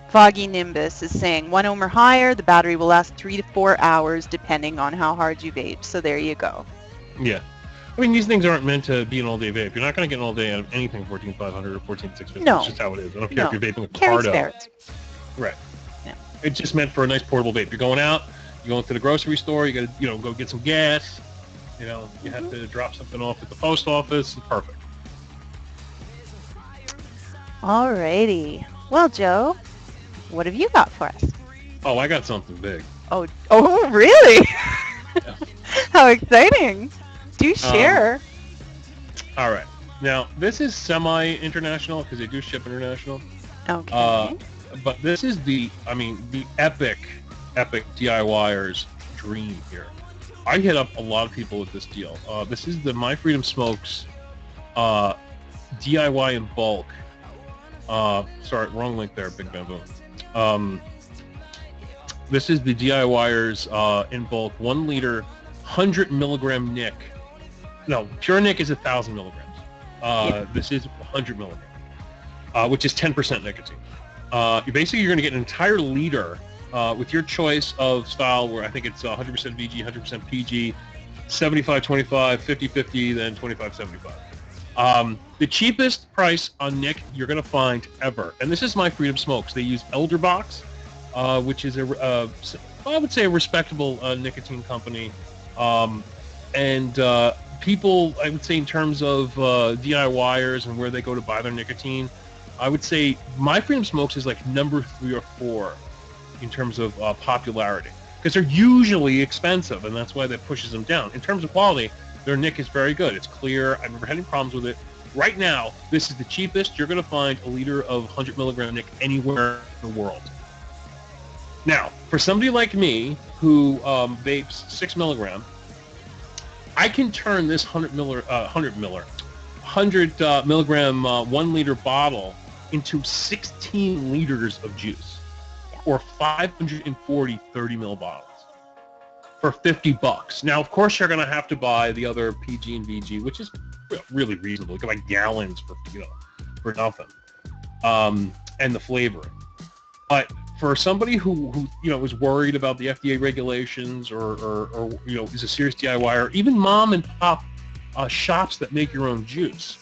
Foggy Nimbus is saying 1 ohm or higher, the battery will last 3 to 4 hours depending on how hard you vape. So there you go. Yeah. I mean, these things aren't meant to be an all-day vape. You're not going to get an all-day out of anything 14500 or 14650. No. That's just how it is. I don't care No. if you're vaping a Carry Pardo. spares. Right. Yeah. It's just meant for a nice portable vape. You're going out, you're going to the grocery store, you got to, go get some gas. You have to drop something off at the post office. Perfect. Alrighty. Well, Joe, what have you got for us? Oh, I got something big. Oh, really? How exciting. Do share. All right. Now, this is semi-international because they do ship international. Okay. But this is the epic DIYer's dream here. I hit up a lot of people with this deal. This is the My Freedom Smokes DIY in bulk. Sorry, wrong link there, Big Bamboo. This is the DIYer's in bulk 1 liter 100 milligram nic. No, pure nic is 1,000 milligrams. This is 100 milligrams, which is 10% nicotine. You're going to get an entire liter with your choice of style, where I think it's 100% VG, 100% PG, 75-25, 50-50, then 25-75. The cheapest price on nic you're going to find ever, and this is My Freedom Smokes. They use Elderbox, which is I would say a respectable nicotine company, and people, I would say, in terms of DIYers and where they go to buy their nicotine, I would say My Freedom Smokes is like number 3 or 4 in terms of popularity, because they're usually expensive, and that's why that pushes them down. In terms of quality, their nic is very good. It's clear. I've never had any problems with it. Right now, this is the cheapest you're going to find a liter of 100 milligram nic anywhere in the world. Now, for somebody like me who vapes 6 milligram, I can turn this 100 milligram 1 liter bottle into 16 liters of juice, or 540 30 ml bottles for $50. Now, of course, you're going to have to buy the other PG and VG, which is really reasonable. You can buy gallons for nothing, and the flavoring. But for somebody who is worried about the FDA regulations or is a serious DIY, or even mom and pop shops that make your own juice,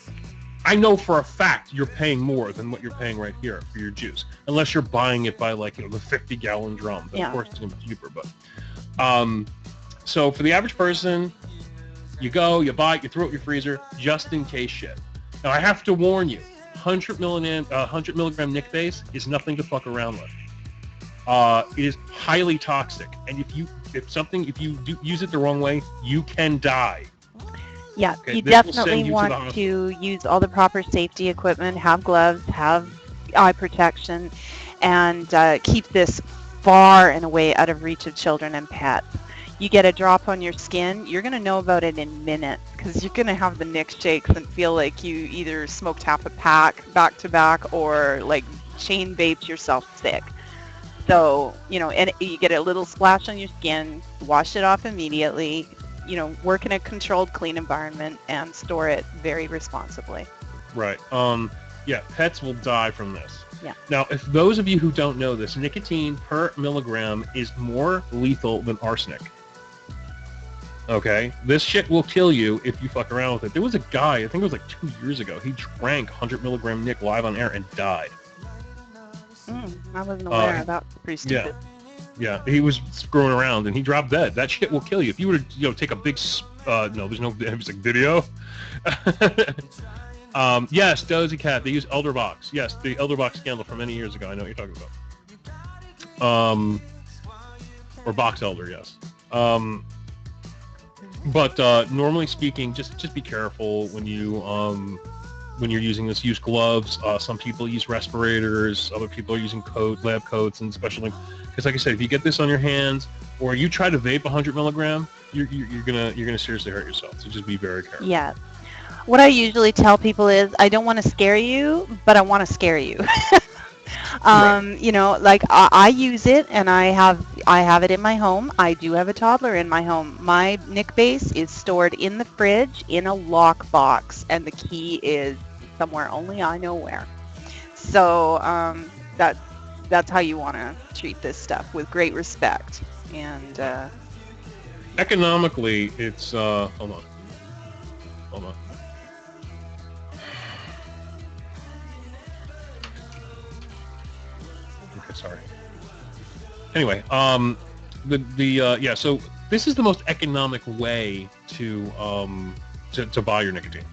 I know for a fact you're paying more than what you're paying right here for your juice, unless you're buying it by the 50-gallon drum. Then Yeah. Of course, it's going to be cheaper. But so for the average person, you go, you buy it, you throw it in your freezer, just in case shit. Now I have to warn you, 100 milligram Nick base is nothing to fuck around with. It is highly toxic, and if you do use it the wrong way, you can die. Yeah, Okay, you this will send definitely you to the want hospital. to use all the proper safety equipment, have gloves, have eye protection, and keep this far and away out of reach of children and pets. You get a drop on your skin, you're going to know about it in minutes because you're going to have the Nick shakes and feel like you either smoked half a pack back to back or chain vaped yourself sick. So, and you get a little splash on your skin, wash it off immediately, work in a controlled, clean environment and store it very responsibly. Right. Yeah, pets will die from this. Yeah. Now, if those of you who don't know this, nicotine per milligram is more lethal than arsenic. Okay? This shit will kill you if you fuck around with it. There was a guy, I think it was 2 years ago, he drank 100 milligram Nick live on air and died. I wasn't aware of that. Pretty stupid. Yeah, he was screwing around and he dropped dead. That shit will kill you. If you were to take a big, no, there's no music video. Yes, Dozy Cat, they use Elderbox. Yes, the Elderbox scandal from many years ago. I know what you're talking about. Or Box Elder, yes. But normally speaking, just be careful when you're using this. Use gloves. Some people use respirators. Other people are using lab coats, and especially because, like I said, if you get this on your hands or you try to vape 100 milligram, you're gonna seriously hurt yourself. So just be very careful. Yeah. What I usually tell people is, I don't want to scare you, but I want to scare you. Right. I use it, and I have it in my home. I do have a toddler in my home. My Nick base is stored in the fridge in a lock box, and the key is somewhere only I know where. So that's how you want to treat this stuff, with great respect. And Economically, it's hold on. Okay, sorry. Anyway, so this is the most economic way to buy your nicotine.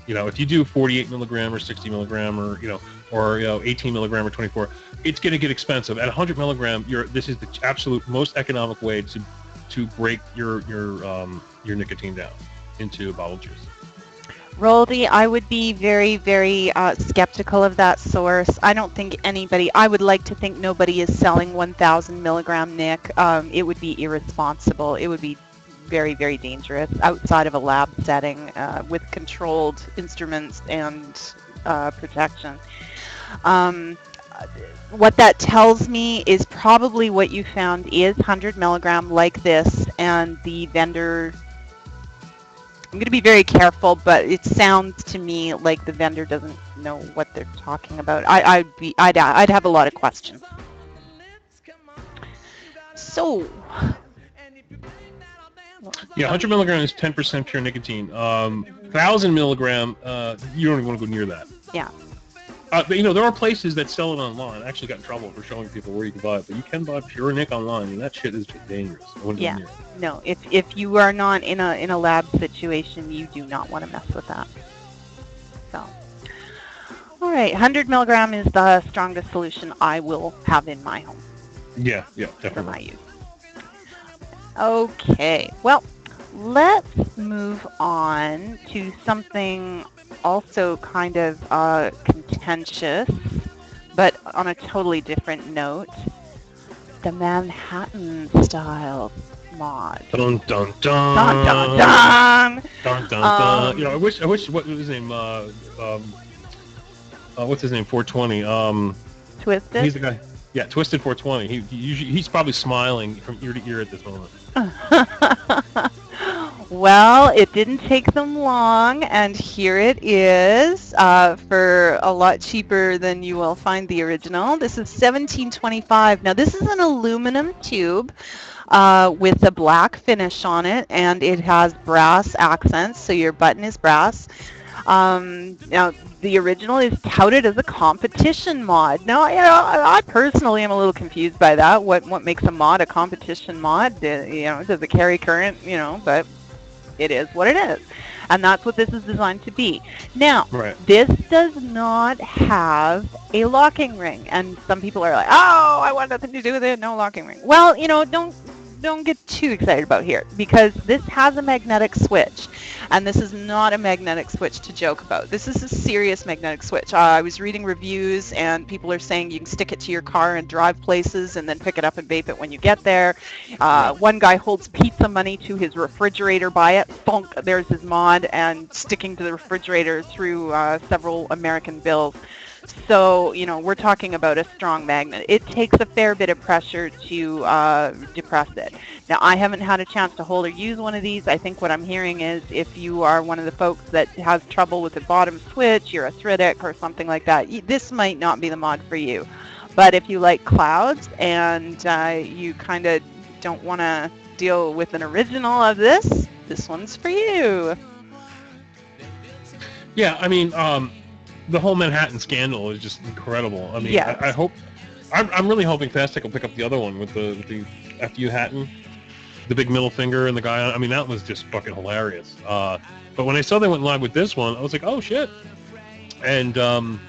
If you do 48 milligram or 60 milligram or 18 milligram or 24, it's going to get expensive. At 100 milligram, this is the absolute most economic way to break your nicotine down into a bottle juice. Roldy, I would be very, very skeptical of that source. I don't think I would like to think nobody is selling 1,000 milligram Nick. It would be irresponsible. It would be very, very dangerous outside of a lab setting with controlled instruments and protection. What that tells me is probably what you found is 100 milligram like this, and the vendor, I'm going to be very careful, but it sounds to me like the vendor doesn't know what they're talking about. I'd have a lot of questions. So, yeah, 100 milligram is 10% pure nicotine. 1,000 milligram, you don't even want to go near that. Yeah. There are places that sell it online. I actually got in trouble for showing people where you can buy it, but you can buy pure Nick online, and that shit is just dangerous. I wouldn't go near it. No, if you are not in a lab situation, you do not want to mess with that. So, all right, 100 milligram is the strongest solution I will have in my home. Yeah, For definitely. my use. Okay, well, let's move on to something also kind of contentious, but on a totally different note. The Manhattan style mod. Dun dun dun. Dun dun dun. Dun dun dun. I wish. What was his name? What's his name? 420. Twisted. He's the guy. Yeah, Twisted 420. He's probably smiling from ear to ear at this moment. Well, it didn't take them long, and here it is for a lot cheaper than you will find the original. This is $17.25. Now, this is an aluminum tube with a black finish on it, and it has brass accents, so your button is brass. Now, the original is touted as a competition mod. Now, I personally am a little confused by that. What makes a mod a competition mod? Does it carry current? But it is what it is. And that's what this is designed to be. Now, Right. this does not have a locking ring. And some people are like, oh, I want nothing to do with it, no locking ring. Well, don't get too excited about here, because this has a magnetic switch. And this is not a magnetic switch to joke about. This is a serious magnetic switch. I was reading reviews, and people are saying you can stick it to your car and drive places and then pick it up and vape it when you get there. One guy holds pizza money to his refrigerator by it. Thunk, there's his mod, and sticking to the refrigerator through several American bills. So, we're talking about a strong magnet. It takes a fair bit of pressure to depress it. Now, I haven't had a chance to hold or use one of these. I think what I'm hearing is if you are one of the folks that has trouble with the bottom switch, you're arthritic or something like that, this might not be the mod for you. But if you like clouds and you kind of don't want to deal with an original of this one's for you. Yeah, I mean, the whole Manhattan scandal is just incredible. I mean, Yes. I hope, I'm really hoping Fastech will pick up the other one with the FU Hatton, the big middle finger and the guy on. I mean, that was just fucking hilarious. But when I saw they went live with this one, I was like, oh shit. And I'm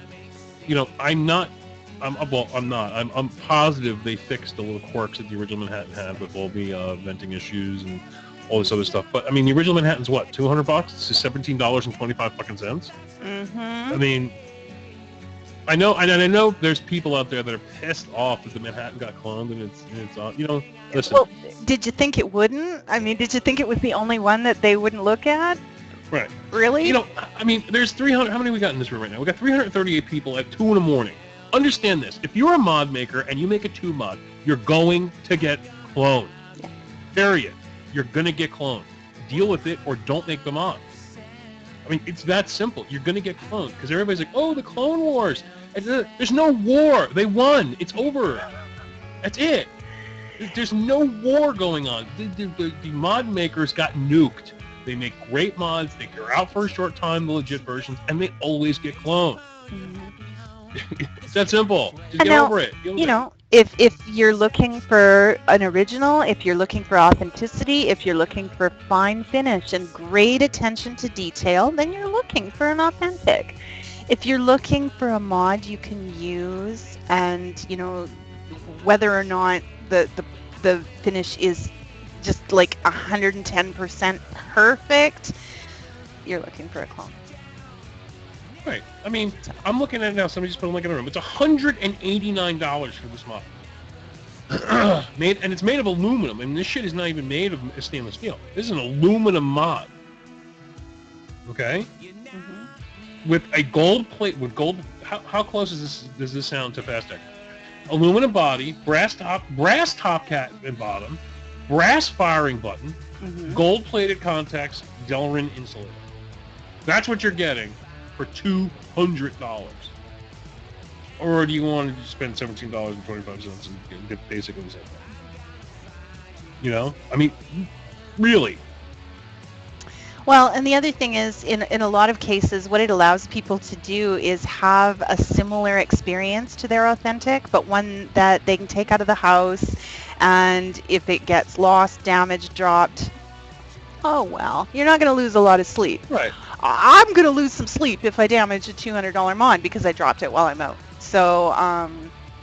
positive they fixed the little quirks that the original Manhattan had with all the venting issues and all this other stuff. But I mean, the original Manhattan's what, $200? This is $17.25 fucking cents. Mm-hmm. I mean, I know there's people out there that are pissed off that the Manhattan got cloned and it's listen. Well, did you think it wouldn't? I mean, did you think it was the only one that they wouldn't look at? Right. Really? I mean, there's 300. How many we got in this room right now? We got 338 people at 2 in the morning. Understand this: if you're a mod maker and you make a 2 mod, you're going to get cloned. Yeah. Period. You're gonna get cloned. Deal with it or don't make the mod. I mean, it's that simple. You're gonna get cloned because everybody's like, "Oh, the Clone Wars." There's no war. They won. It's over. That's it. There's no war going on. The mod makers got nuked. They make great mods. They're out for a short time, the legit versions, and they always get cloned. It's that simple. Just get over it. If you're looking for an original, if you're looking for authenticity, if you're looking for fine finish and great attention to detail, then you're looking for an authentic. If you're looking for a mod you can use, and whether or not the finish is just like 110% perfect, you're looking for a clone. Right. I mean, I'm looking at it now. Somebody just put a link in the room. It's $189 for this mod. It's made of aluminum, and this shit is not even made of stainless steel. This is an aluminum mod. Okay. Mm-hmm. With a gold plate, with gold. How close does this sound to Fastech? Aluminum body, brass top cap and bottom, brass firing button, Mm-hmm. gold-plated contacts, Delrin insulator. That's what you're getting for $200. Or do you want to spend $17.25 and get basically the same thing? I mean, really. Well, and the other thing is, in a lot of cases, what it allows people to do is have a similar experience to their authentic, but one that they can take out of the house, and if it gets lost, damaged, dropped, oh well, you're not going to lose a lot of sleep. Right. I'm going to lose some sleep if I damage a $200 mod because I dropped it while I'm out. So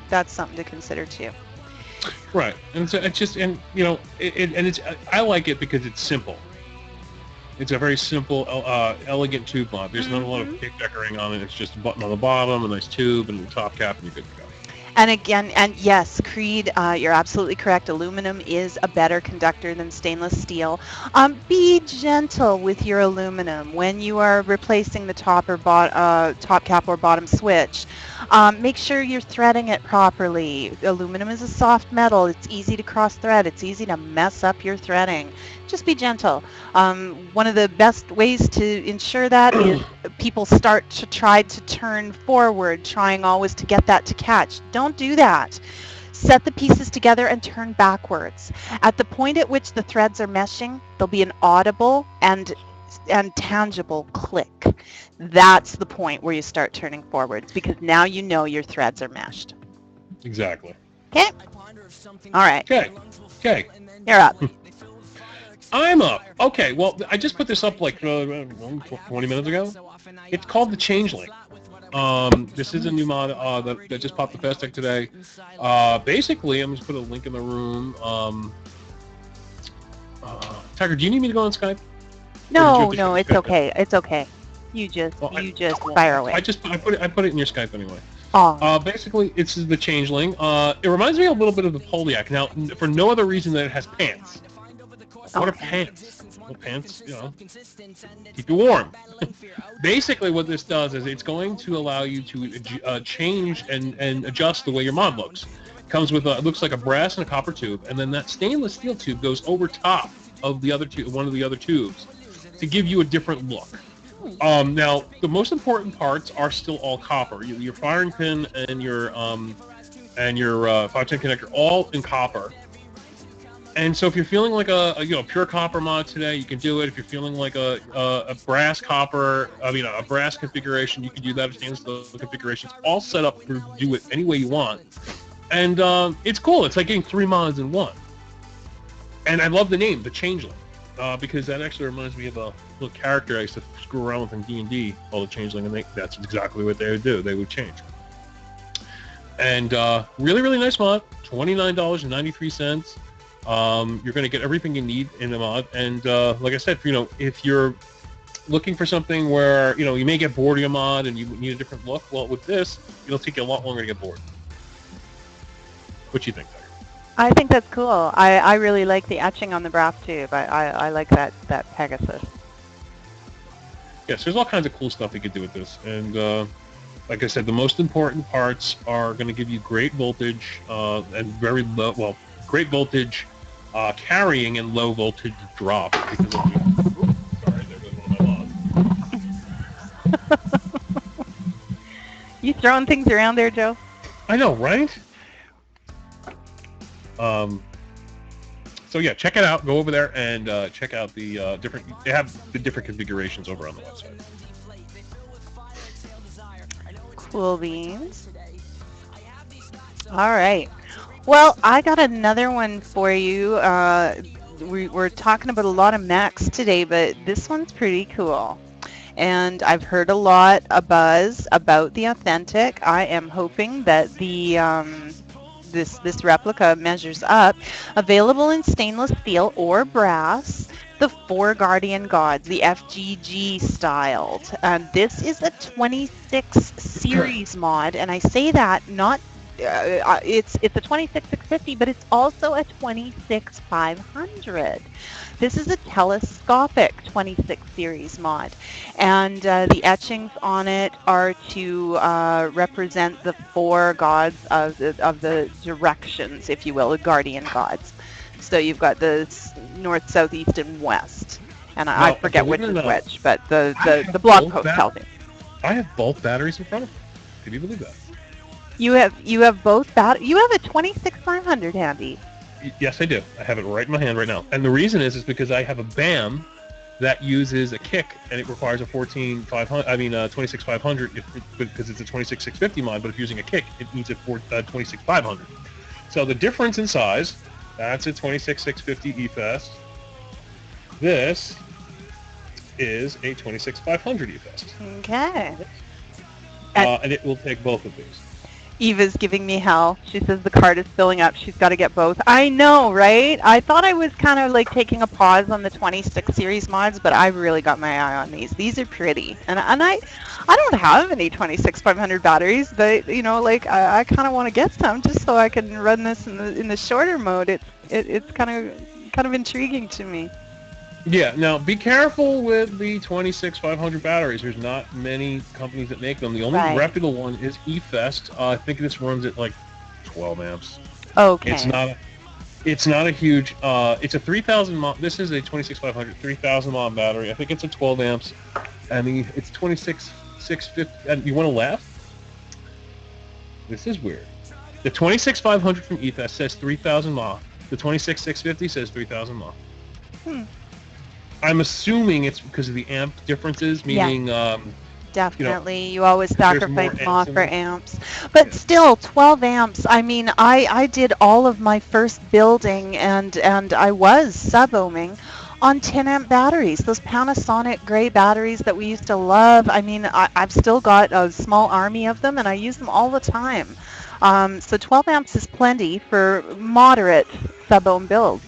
that's something to consider too. Right, and so it's just, it's I like it because it's simple. It's a very simple, elegant tube mod. There's not a lot of cake decorating on it. It's just a button on the bottom, a nice tube, and a top cap, and you're good to go. And again, and yes, Creed, you're absolutely correct. Aluminum is a better conductor than stainless steel. Be gentle with your aluminum when you are replacing the top cap or bottom switch. Make sure you're threading it properly. Aluminum is a soft metal. It's easy to cross thread. It's easy to mess up your threading. Just be gentle. One of the best ways to ensure that is people start to try to turn forward, trying always to get that to catch. Don't do that. Set the pieces together and turn backwards. At the point at which the threads are meshing, there'll be an audible and tangible click. That's the point where you start turning forwards, because now you know your threads are meshed. Exactly. Okay? All right. Okay. You're up. I'm up. Okay, well, I just put this up like 20 minutes ago. It's called the Changeling. This is a new mod that just popped the Fast Tech today. Basically, I'm just put a link in the room. Tiger, do you need me to go on Skype? No, it's okay. It's okay. You just fire away. I put it in your Skype anyway. Oh. Basically, it's the Changeling. It reminds me a little bit of the Poliac. Now, for no other reason than it has pants. What are pants? Well, pants, keep you warm. Basically, what this does is it's going to allow you to change and adjust the way your mod looks. It comes with it looks like a brass and a copper tube, and then that stainless steel tube goes over top of the other one of the other tubes to give you a different look. Now, the most important parts are still all copper. Your firing pin and your 510 connector all in copper. And so if you're feeling like a pure copper mod today, you can do it. If you're feeling like a brass configuration, you can do that. A stainless steel configuration. It's all set up to do it any way you want. And it's cool. It's like getting 3 mods in one. And I love the name, the Changeling, because that actually reminds me of a little character I used to screw around with in D&D, called the Changeling, and that's exactly what they would do. They would change. And really, really nice mod. $29.93. You're going to get everything you need in the mod, and like I said, if you're looking for something where you may get bored of your mod and you need a different look, well, with this, it'll take you a lot longer to get bored. What do you think, Tiger? I think that's cool. I really like the etching on the brass tube. I like that Pegasus. Yes, there's all kinds of cool stuff you could do with this, and like I said, the most important parts are going to give you great voltage and very low, great voltage carrying and low voltage drop. Because of sorry, there goes one of my mods. You throwing things around there, Joe? I know, right? So yeah, check it out. Go over there and check out the different. They have the different configurations over on the website. Cool beans. All right. Well, I got another one for you. We're talking about a lot of mechs today, but this one's pretty cool. And I've heard a lot of buzz about the Authentic. I am hoping that the this replica measures up. Available in stainless steel or brass. The 4 Guardian Gods, the FGG styled. This is a 26 series mod, and I say that not. It's a 26650, but it's also a 26500. This is a telescopic 26 series mod, and the etchings on it are to represent the 4 gods of the directions, if you will, the guardian gods. So you've got the north, south, east, and west, and I forget which is which, but the blog post tells you. I have both batteries in front of me. Can you believe that? You have both you have a 26500 handy. Yes, I do. I have it right in my hand right now. And the reason is because I have a BAM that uses a kick, and it requires a 26500 because it's a 26650 mod, but if you're using a kick, it needs a 26500. So the difference in size, that's a 26650 EFEST. This is a 26500 EFEST. Okay. And it will take both of these. Eva's giving me hell. She says the cart is filling up. She's got to get both. I know, right? I thought I was kind of like taking a pause on the 26 series mods, but I've really got my eye on these. These are pretty. And I don't have any 26500 batteries, but I kind of want to get some just so I can run this in the shorter mode. It's kind of intriguing to me. Yeah, now be careful with the 26-500 batteries. There's not many companies that make them. The only Right. reputable one is eFest. I think this runs at like 12 amps. It's Okay. not. It's not a huge. It's a 3,000 mAh. This is a 26-500 3,000 mAh battery. I think it's a 12 amps. I mean, it's 26-650. And you want to laugh? This is weird. The 26-500 from eFest says 3,000 mAh. The 26-650 says 3,000 mAh. Hmm. I'm assuming it's because of the amp differences, meaning Definitely. You always there's more sacrifice mAh amps in for it. amps. But Yeah. still, 12 amps. I mean, I did all of my first building and I was sub-ohming on 10 amp batteries. Those Panasonic gray batteries that we used to love. I mean, I've still got a small army of them and I use them all the time. So 12 amps is plenty for moderate sub-ohm builds.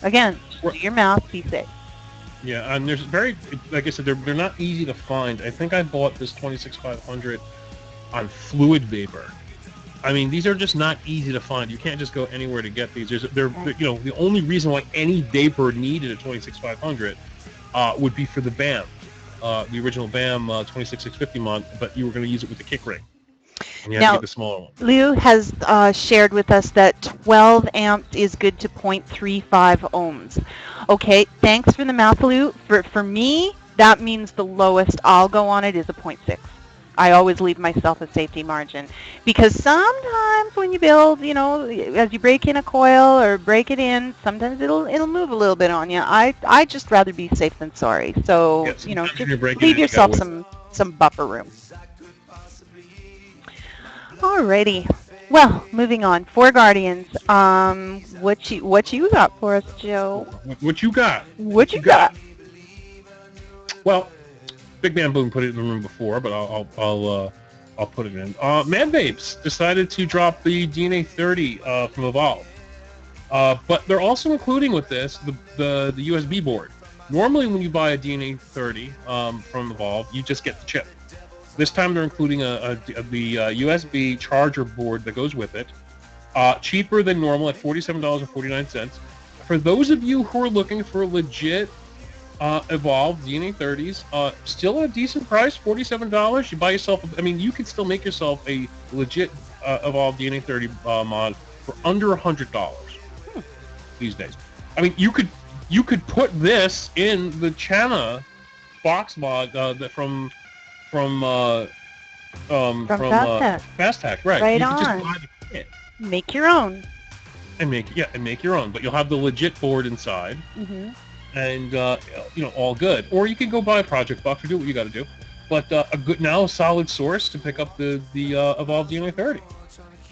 Again, just do your math, be safe. Yeah, and there's like I said, they're not easy to find. I think I bought this 26-500 on Fluid Vapor. I mean, these are just not easy to find. You can't just go anywhere to get these. The only reason why any vapor needed a 26-500 would be for the BAM, the original BAM 26-650 mod, but you were going to use it with the kick ring, and you had to Now, get the smaller one. Liu has shared with us that 12 amps is good to 0.35 ohms. Okay, thanks for the math, Liu. For me, that means the lowest I'll go on it is a 0.6. I always leave myself a safety margin because sometimes when you build, as you break in a coil or break it in, sometimes it'll move a little bit on you. I just rather be safe than sorry. So, Yeah, sometimes when just you're breaking leave it, you gotta yourself wait. some buffer room. Alrighty. Well, moving on. Four Guardians. What you got for us, Joe? What you got? What you got? Well, Big Man Boom put it in the room before, but I'll put it in. Man Vapes decided to drop the DNA 30 from Evolve, but they're also including with this the USB board. Normally, when you buy a DNA 30 from Evolve, you just get the chip. This time, they're including the USB charger board that goes with it. Cheaper than normal at $47.49. For those of you who are looking for legit Evolve DNA 30s, still at a decent price, $47. You buy yourself, I mean, you could still make yourself a legit Evolve DNA 30 mod for under $100 these days. I mean, you could put this in the Chana box mod that from Fast Hack, right? Right You could just on. buy the kit Make your own. and make your own, but you'll have the legit board inside. Mm-hmm. And all good. Or you can go buy a project box or do what you got to do. But a solid source to pick up the Evolve DNA 30.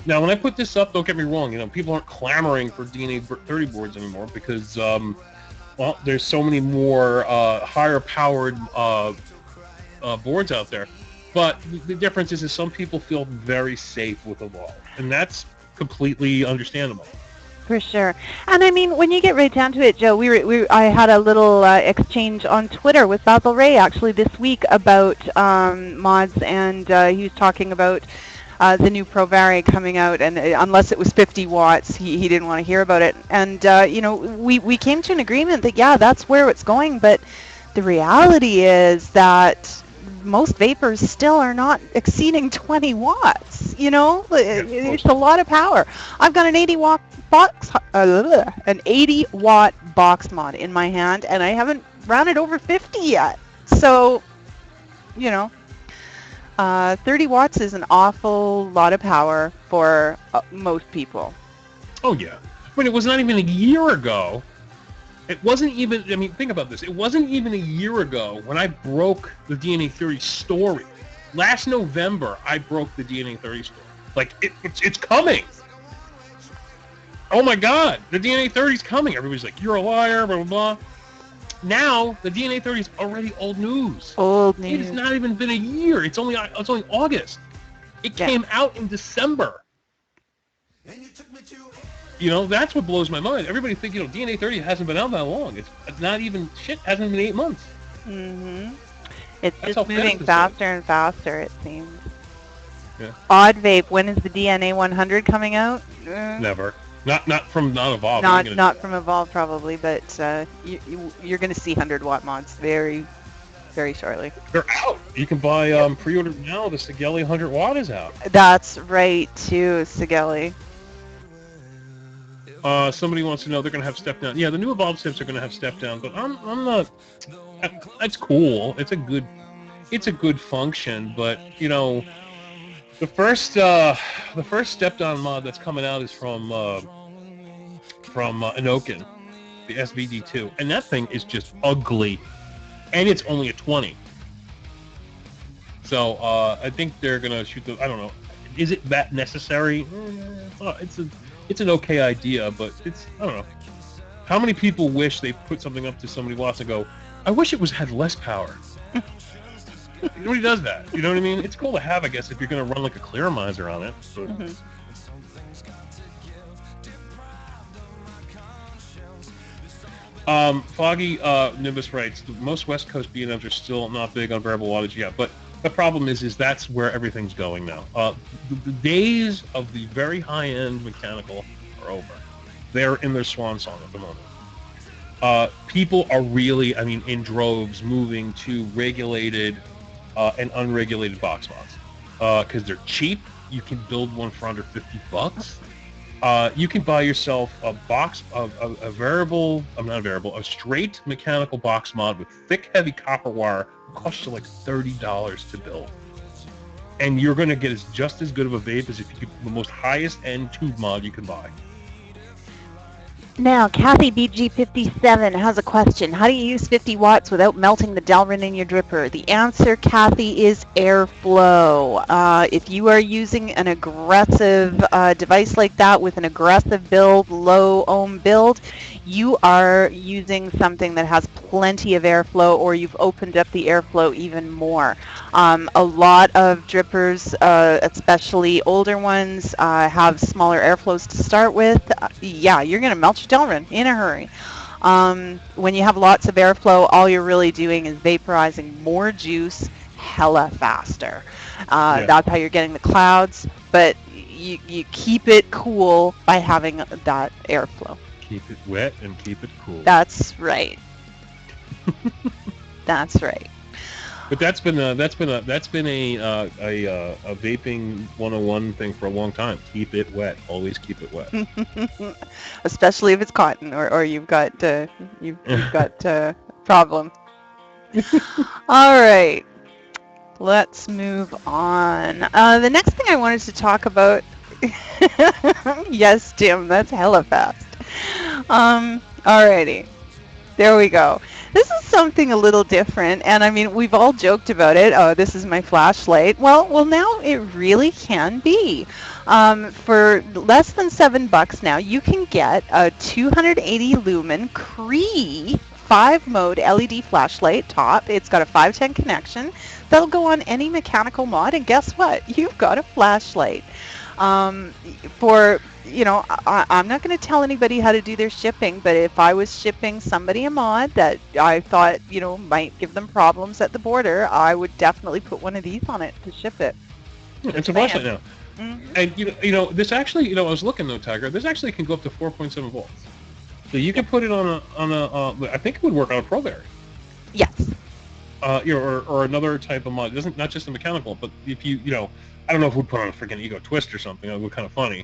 Now, when I put this up, don't get me wrong. People aren't clamoring for DNA 30 boards anymore because there's so many more higher powered boards out there. But the difference is some people feel very safe with Evolve, and that's completely understandable. For sure. And I mean, when you get right down to it, Joe, I had a little exchange on Twitter with Basil Ray actually this week about mods, and he was talking about the new ProVari coming out, and unless it was 50 watts, he didn't want to hear about it. And we came to an agreement that that's where it's going, but the reality is that most vapors still are not exceeding 20 watts. It's a lot of power. I've got an 80 watt box mod in my hand, and I haven't ran it over 50 yet. So, 30 watts is an awful lot of power for most people. Oh yeah. I mean, it was not even a year ago. It wasn't even, I mean, think about this. It wasn't even a year ago when I broke the DNA 30 story. Last November, I broke the DNA 30 story. Like, it's coming. Oh my God, the DNA 30 is coming. Everybody's like, you're a liar, blah, blah, blah. Now, the DNA 30 is already old news. Old news. It has not even been a year. It's only August. It came out in December. That's what blows my mind. Everybody thinks, DNA 30 hasn't been out that long. It's not even, hasn't been 8 months. Mm-hmm. It's That's just moving faster and faster, it seems. Yeah. Odd Vape, when is the DNA 100 coming out? Never. Not from not evolved. Not from Evolve probably, but you're going to see 100-watt mods very, very shortly. They're out. You can buy pre-order now. The Sigelli 100-watt is out. That's right too, Sigelli. Somebody wants to know they're going to have step down. Yeah, the new Evolve tips are going to have step down, but I'm not. That's cool. It's a good function, but you know, the first step down mod that's coming out is from Inokin, the SVD2, and that thing is just ugly, and it's only a 20. So I think they're going to shoot the. I don't know. Is it that necessary? It's an okay idea, but I don't know. How many people wish they put something up to somebody wants and go, I wish it had less power. Nobody does that. You know what I mean? It's cool to have, I guess, if you're going to run like a clearomizer on it. But... Foggy Nimbus writes, most West Coast B&Ms are still not big on variable wattage yet, but the problem is that's where everything's going now. The days of the very high-end mechanical are over. They're in their swan song at the moment. People are really, in droves, moving to regulated and unregulated box mods because they're cheap. You can build one for under $50. You can buy yourself a box of a straight mechanical box mod with thick, heavy copper wire. It costs you like $30 to build, and you're going to get just as good of a vape as if you could the most highest end tube mod you can buy. Now, Kathy BG57 has a question. How do you use 50 watts without melting the Delrin in your dripper? The answer, Kathy, is airflow. If you are using an aggressive device like that with an aggressive build, low ohm build, you are using something that has plenty of airflow, or you've opened up the airflow even more. A lot of drippers, especially older ones, have smaller airflows to start with. Yeah, you're going to melt your Delrin in a hurry. When you have lots of airflow, all you're really doing is vaporizing more juice hella faster. That's how you're getting the clouds, but you keep it cool by having that airflow. Keep it wet and keep it cool. That's right. That's right. But that's been a vaping 101 thing for a long time. Keep it wet. Always keep it wet. Especially if it's cotton or you've got you've got a problem. All right. Let's move on. The next thing I wanted to talk about. Yes, Tim, that's hella fast. Alrighty. There we go. This is something a little different, and we've all joked about it. Oh, this is my flashlight. Well, now it really can be. For less than $7 now, you can get a 280 lumen Cree 5-mode LED flashlight top. It's got a 510 connection. That'll go on any mechanical mod, and guess what? You've got a flashlight. I'm not going to tell anybody how to do their shipping, but if I was shipping somebody a mod that I thought, might give them problems at the border, I would definitely put one of these on it to ship it. It's a flashlight now. Mm-hmm. And, this actually, I was looking though, Tiger, this actually can go up to 4.7 volts. So you can put it on I think it would work on a Pro Berry. Yes. Or another type of mod. It doesn't, not just a mechanical, but if I don't know if we'd put on a freaking Ego Twist or something. That would be kind of funny.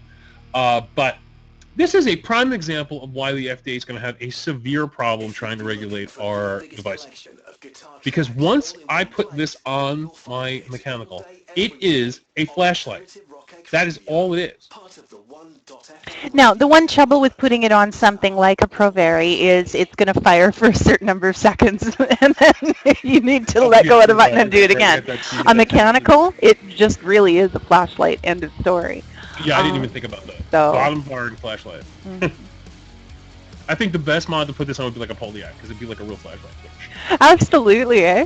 But this is a prime example of why the FDA is going to have a severe problem trying to regulate our devices. Because once I put this on my mechanical, it is a flashlight. That is all it is. Now, the one trouble with putting it on something like a Pro Berry is it's going to fire for a certain number of seconds, and then you need to let go of the button and do it again. A mechanical, it just really is a flashlight, end of story. Yeah, I didn't even think about that. So, bottom bar flashlight. Mm-hmm. I think the best mod to put this on would be like a Poldiac, because it'd be like a real flashlight. Absolutely, eh?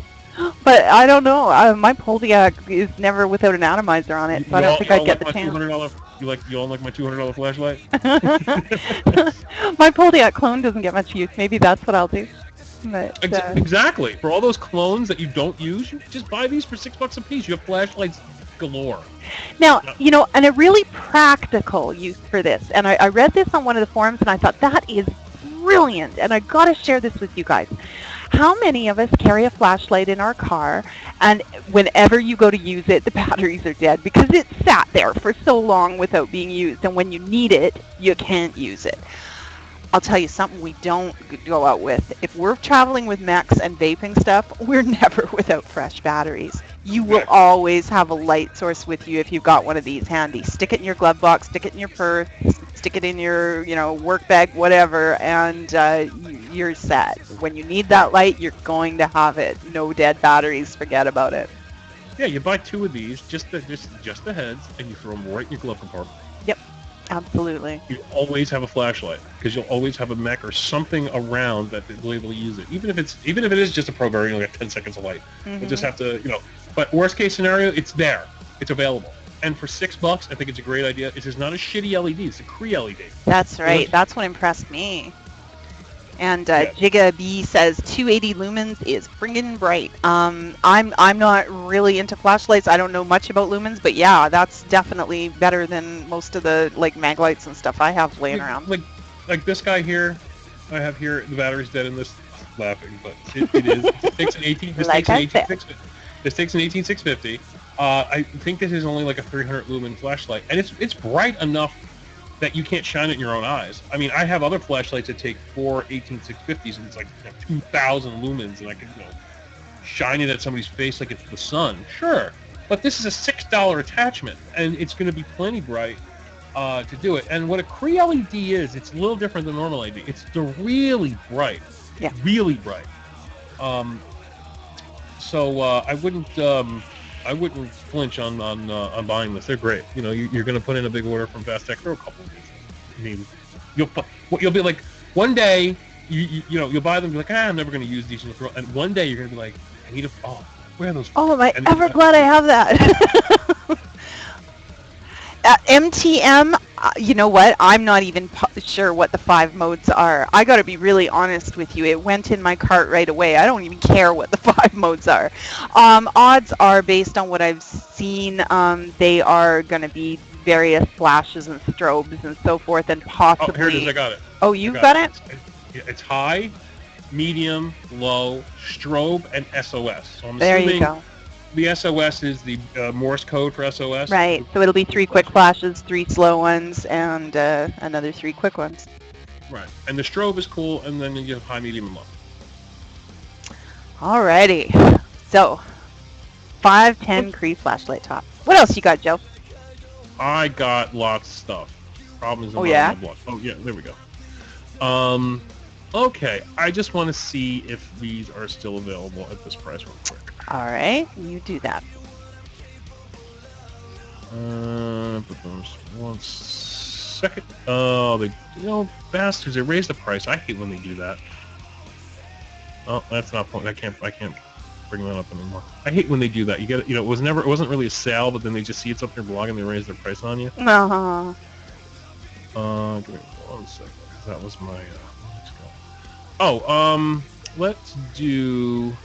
But I don't know. My Poldiac is never without an atomizer on it, so I don't think I'd get the chance. You all like my $200 flashlight? My Poldiac clone doesn't get much use. Maybe that's what I'll do. But, exactly. For all those clones that you don't use, you just buy these for $6 a piece. You have flashlights galore. Now, No. you know, and a really practical use for this, and I read this on one of the forums and I thought that is brilliant, and I got to share this with you guys. How many of us carry a flashlight in our car, and whenever you go to use it, the batteries are dead because it sat there for so long without being used, and when you need it, you can't use it. I'll tell you something we don't go out with. If we're traveling with mechs and vaping stuff, we're never without fresh batteries. You will Exactly. always have a light source with you if you've got one of these handy. Stick it in your glove box, stick it in your purse, stick it in your, you know, work bag, whatever, and you're set. When you need that light, you're going to have it. No dead batteries. Forget about it. Yeah, you buy 2 of these, just the heads, and you throw them right in your glove compartment. Yep, absolutely. You always have a flashlight because you'll always have a mech or something around that will be able to use it. Even if it is just a Pro Bearer, you only got 10 seconds of light. You just have to, you know. But worst case scenario, it's there, it's available, and for $6, I think it's a great idea. It is not a shitty LED; it's a Cree LED. That's right. That's what impressed me. And Yeah. Giga B says 280 lumens is friggin' bright. I'm not really into flashlights. I don't know much about lumens, but yeah, that's definitely better than most of the like mag lights and stuff I have laying around. Like this guy here, I have here. The battery's dead in this. Laughing, but it is. It takes an 18. This Like takes an I 18650. This takes an 18650. I think this is only like a 300 lumen flashlight, and it's bright enough that you can't shine it in your own eyes. I mean, I have other flashlights that take 4 18650s, and it's like 2,000 lumens, and I can, you know, shine it at somebody's face like it's the sun. Sure, but this is a $6 attachment, and it's going to be plenty bright to do it. And what a Cree LED is, it's a little different than normal LED. It's the really bright, really bright. So I wouldn't flinch on buying this. They're great. You know, you're going to put in a big order from Fast Tech. Throw a couple of these. I mean, you'll be like, one day you know, you'll buy them, be like, I'm never going to use these, and one day you're going to be like, I need where are those? Oh, am I And ever glad I have that. MTM, you know what? I'm not even sure what the 5 modes are. I got to be really honest with you. It went in my cart right away. I don't even care what the 5 modes are. Odds are, based on what I've seen, they are going to be various flashes and strobes and so forth, and possibly... Oh, here it is. I got it. Oh, you got it? It's high, medium, low, strobe, and SOS. So I'm There assuming you go. the SOS is the Morse code for SOS. Right. So it'll be 3 quick flashes, 3 slow ones, and another 3 quick ones. Right. And the strobe is cool, and then you have high, medium, and low. Alrighty. So, 510 Cree flashlight top. What else you got, Joe? I got lots of stuff. Problem is in Oh, my yeah? blog. Oh yeah, there we go. Okay, I just want to see if these are still available at this price real quick. Alright, you do that. But there's 1 second. Oh, they, you know, bastards! They raised the price. I hate when they do that. Oh, that's not point. I can't bring that up anymore. I hate when they do that. You get, you know, it wasn't really a sale, but then they just see it's up in your blog and they raise their price on you. Uh-huh. Give me 1 second. That was my. Let's go. Oh, let's do.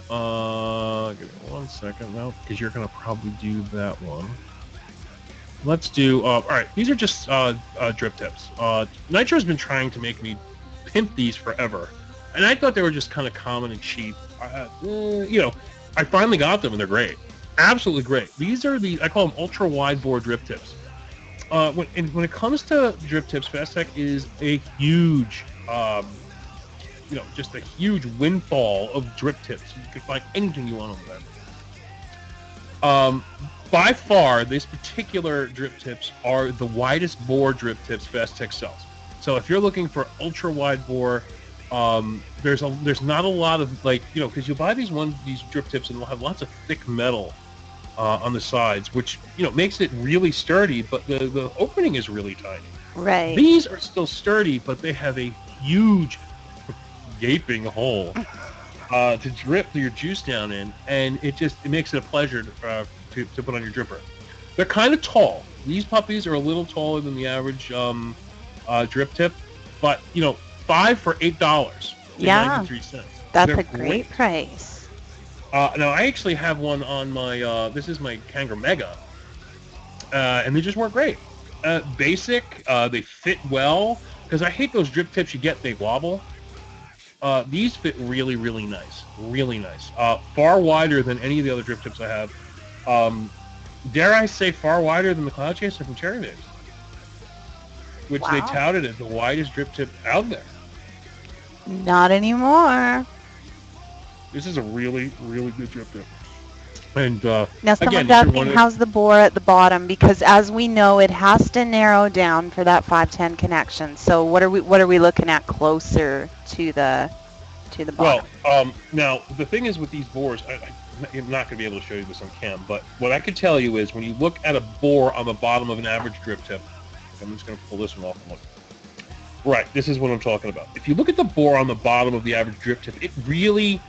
Give me 1 second now, because you're gonna probably do that one. Let's do. All right, these are just drip tips. Nitro's been trying to make me pimp these forever, and I thought they were just kind of common and cheap. You know, I finally got them, and they're great, absolutely great. These are I call them ultra wide bore drip tips. When it comes to drip tips, Fast Tech is a huge, you know, just a huge windfall of drip tips. You can find anything you want over there. By far, these particular drip tips are the widest bore drip tips Fast Tech sells. So if you're looking for ultra wide bore, there's not a lot of, like, you know, because you buy these drip tips and they'll have lots of thick metal on the sides, which, you know, makes it really sturdy, but the opening is really tiny. Right. These are still sturdy, but they have a huge gaping hole to drip your juice down in, and it makes it a pleasure to put on your dripper. They're kind of tall. These puppies are a little taller than the average drip tip, but, you know, 5 for $8. Yeah. 93 cents. That's They're a great price. Now I actually have one on my. This is my Kangaroo Mega, and they just work great. Basic, they fit well because I hate those drip tips you get. They wobble. These fit really, really nice. Really nice. Far wider than any of the other drip tips I have. Dare I say far wider than the Cloud Chaser from Cherry Vapes, which they Wow. touted as the widest drip tip out there. Not anymore. This is a really, really good drip tip. And Now again, someone's if you're asking wondering, how's the bore at the bottom, because as we know, it has to narrow down for that 510 connection. So what are we looking at closer to the bottom? well, now the thing is with these bores, I'm not going to be able to show you this on cam, but what I could tell you is when you look at a bore on the bottom of an average drip tip, I'm just going to pull this one off and look. Right, this is what I'm talking about. If you look at the bore on the bottom of the average drip tip, it really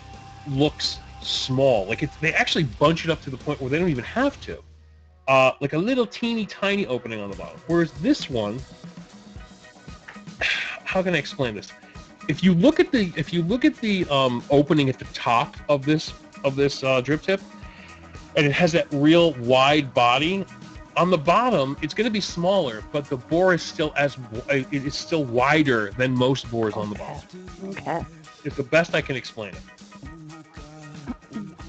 looks small. Like they actually bunch it up to the point where they don't even have to. Like a little teeny tiny opening on the bottom. Whereas this one, how can I explain this? If you look at the opening at the top of this drip tip, and it has that real wide body. On the bottom, it's going to be smaller, but the bore is still wider than most bores on the bottom. Okay. It's the best I can explain it.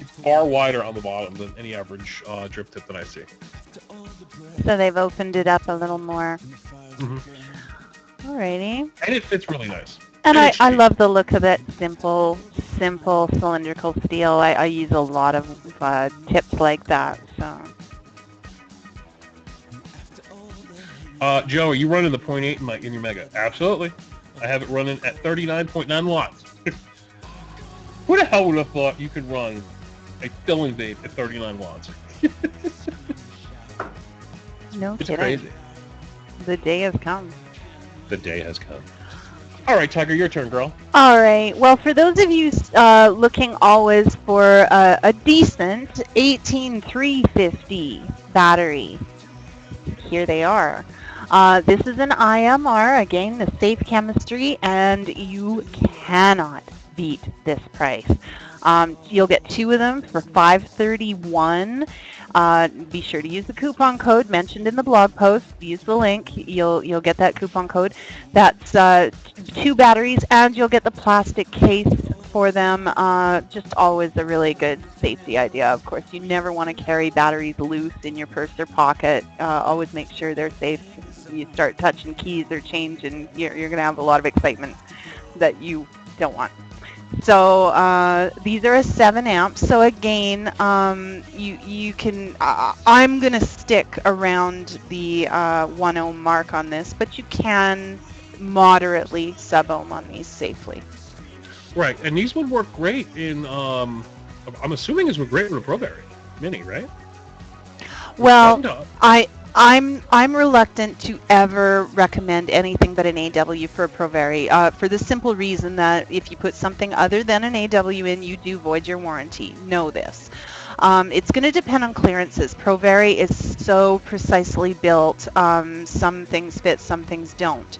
It's far wider on the bottom than any average drip tip that I see. So they've opened it up a little more. Mm-hmm. Alrighty. And it fits really nice. And it's I cheap. love the look of it. Simple cylindrical steel. I use a lot of tips like that. So. Joe, are you running the 0.8 in your Mega? Absolutely. I have it running at 39.9 watts. Who the hell would have thought you could run a filling vape at 39 watts? No It's kidding. crazy. The day has come. The day has come. All right, Tiger, your turn, girl. All right. Well, for those of you looking always for a decent 18350 battery, here they are. This is an IMR, again, the safe chemistry, and you cannot beat this price. You'll get 2 of them for $531. Be sure to use the coupon code mentioned in the blog post. Use the link. You'll get that coupon code. That's 2 batteries, and you'll get the plastic case for them. Just always a really good safety idea. Of course, you never want to carry batteries loose in your purse or pocket. Always make sure they're safe. You start touching keys or change, and you're going to have a lot of excitement that you don't want. So these are a 7 amp. So again, you can. I'm going to stick around the 1 ohm mark on this, but you can moderately sub ohm on these safely. Right, and these would work great in. I'm assuming these would great with a ProBerry Mini, right? Well, I'm reluctant to ever recommend anything but an AW for a ProVary, for the simple reason that if you put something other than an AW in, you do void your warranty. Know this. It's going to depend on clearances. ProVary is so precisely built. Some things fit, some things don't.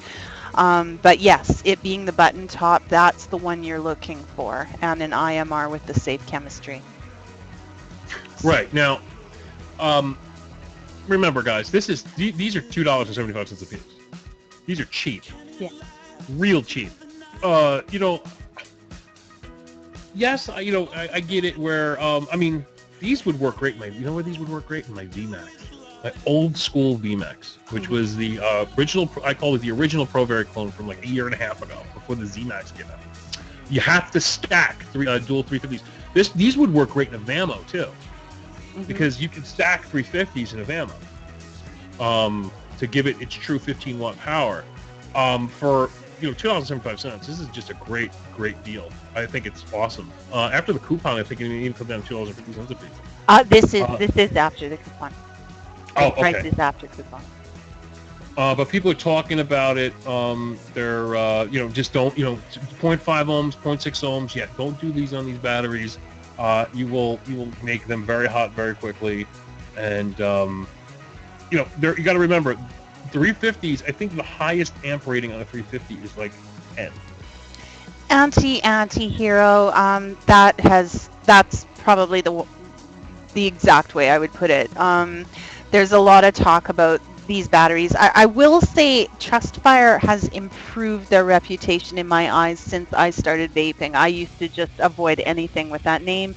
But yes, it being the button top, that's the one you're looking for, and an IMR with the safe chemistry. Right, now, remember, guys, these are $2.75 a piece. These are cheap. Yeah. Real cheap. Yes, I get it where, these would work great. Where these would work great? In my VMAX. My old school VMAX, which was the original, I call it the original ProVary clone from like a year and a half ago, before the ZMAX came out. You have to stack dual 350s. These would work great in a VAMO, too. Mm-hmm. Because you can stack 350s in a VAMO to give it its true 15-watt power. For $2.75, this is just a great deal. I think it's awesome. After the coupon, I think it even comes down to $2.50 a piece. This is after the coupon. The price is after coupon. But people are talking about it. They're just don't 0.5 ohms, 0.6 ohms. Yeah, don't do these on these batteries. You will make them very hot very quickly, and you got to remember, 350s. I think the highest amp rating on a 350 is like 10. Anti-hero. That's probably the exact way I would put it. There's a lot of talk about these batteries. I will say Trustfire has improved their reputation in my eyes since I started vaping. I used to just avoid anything with that name.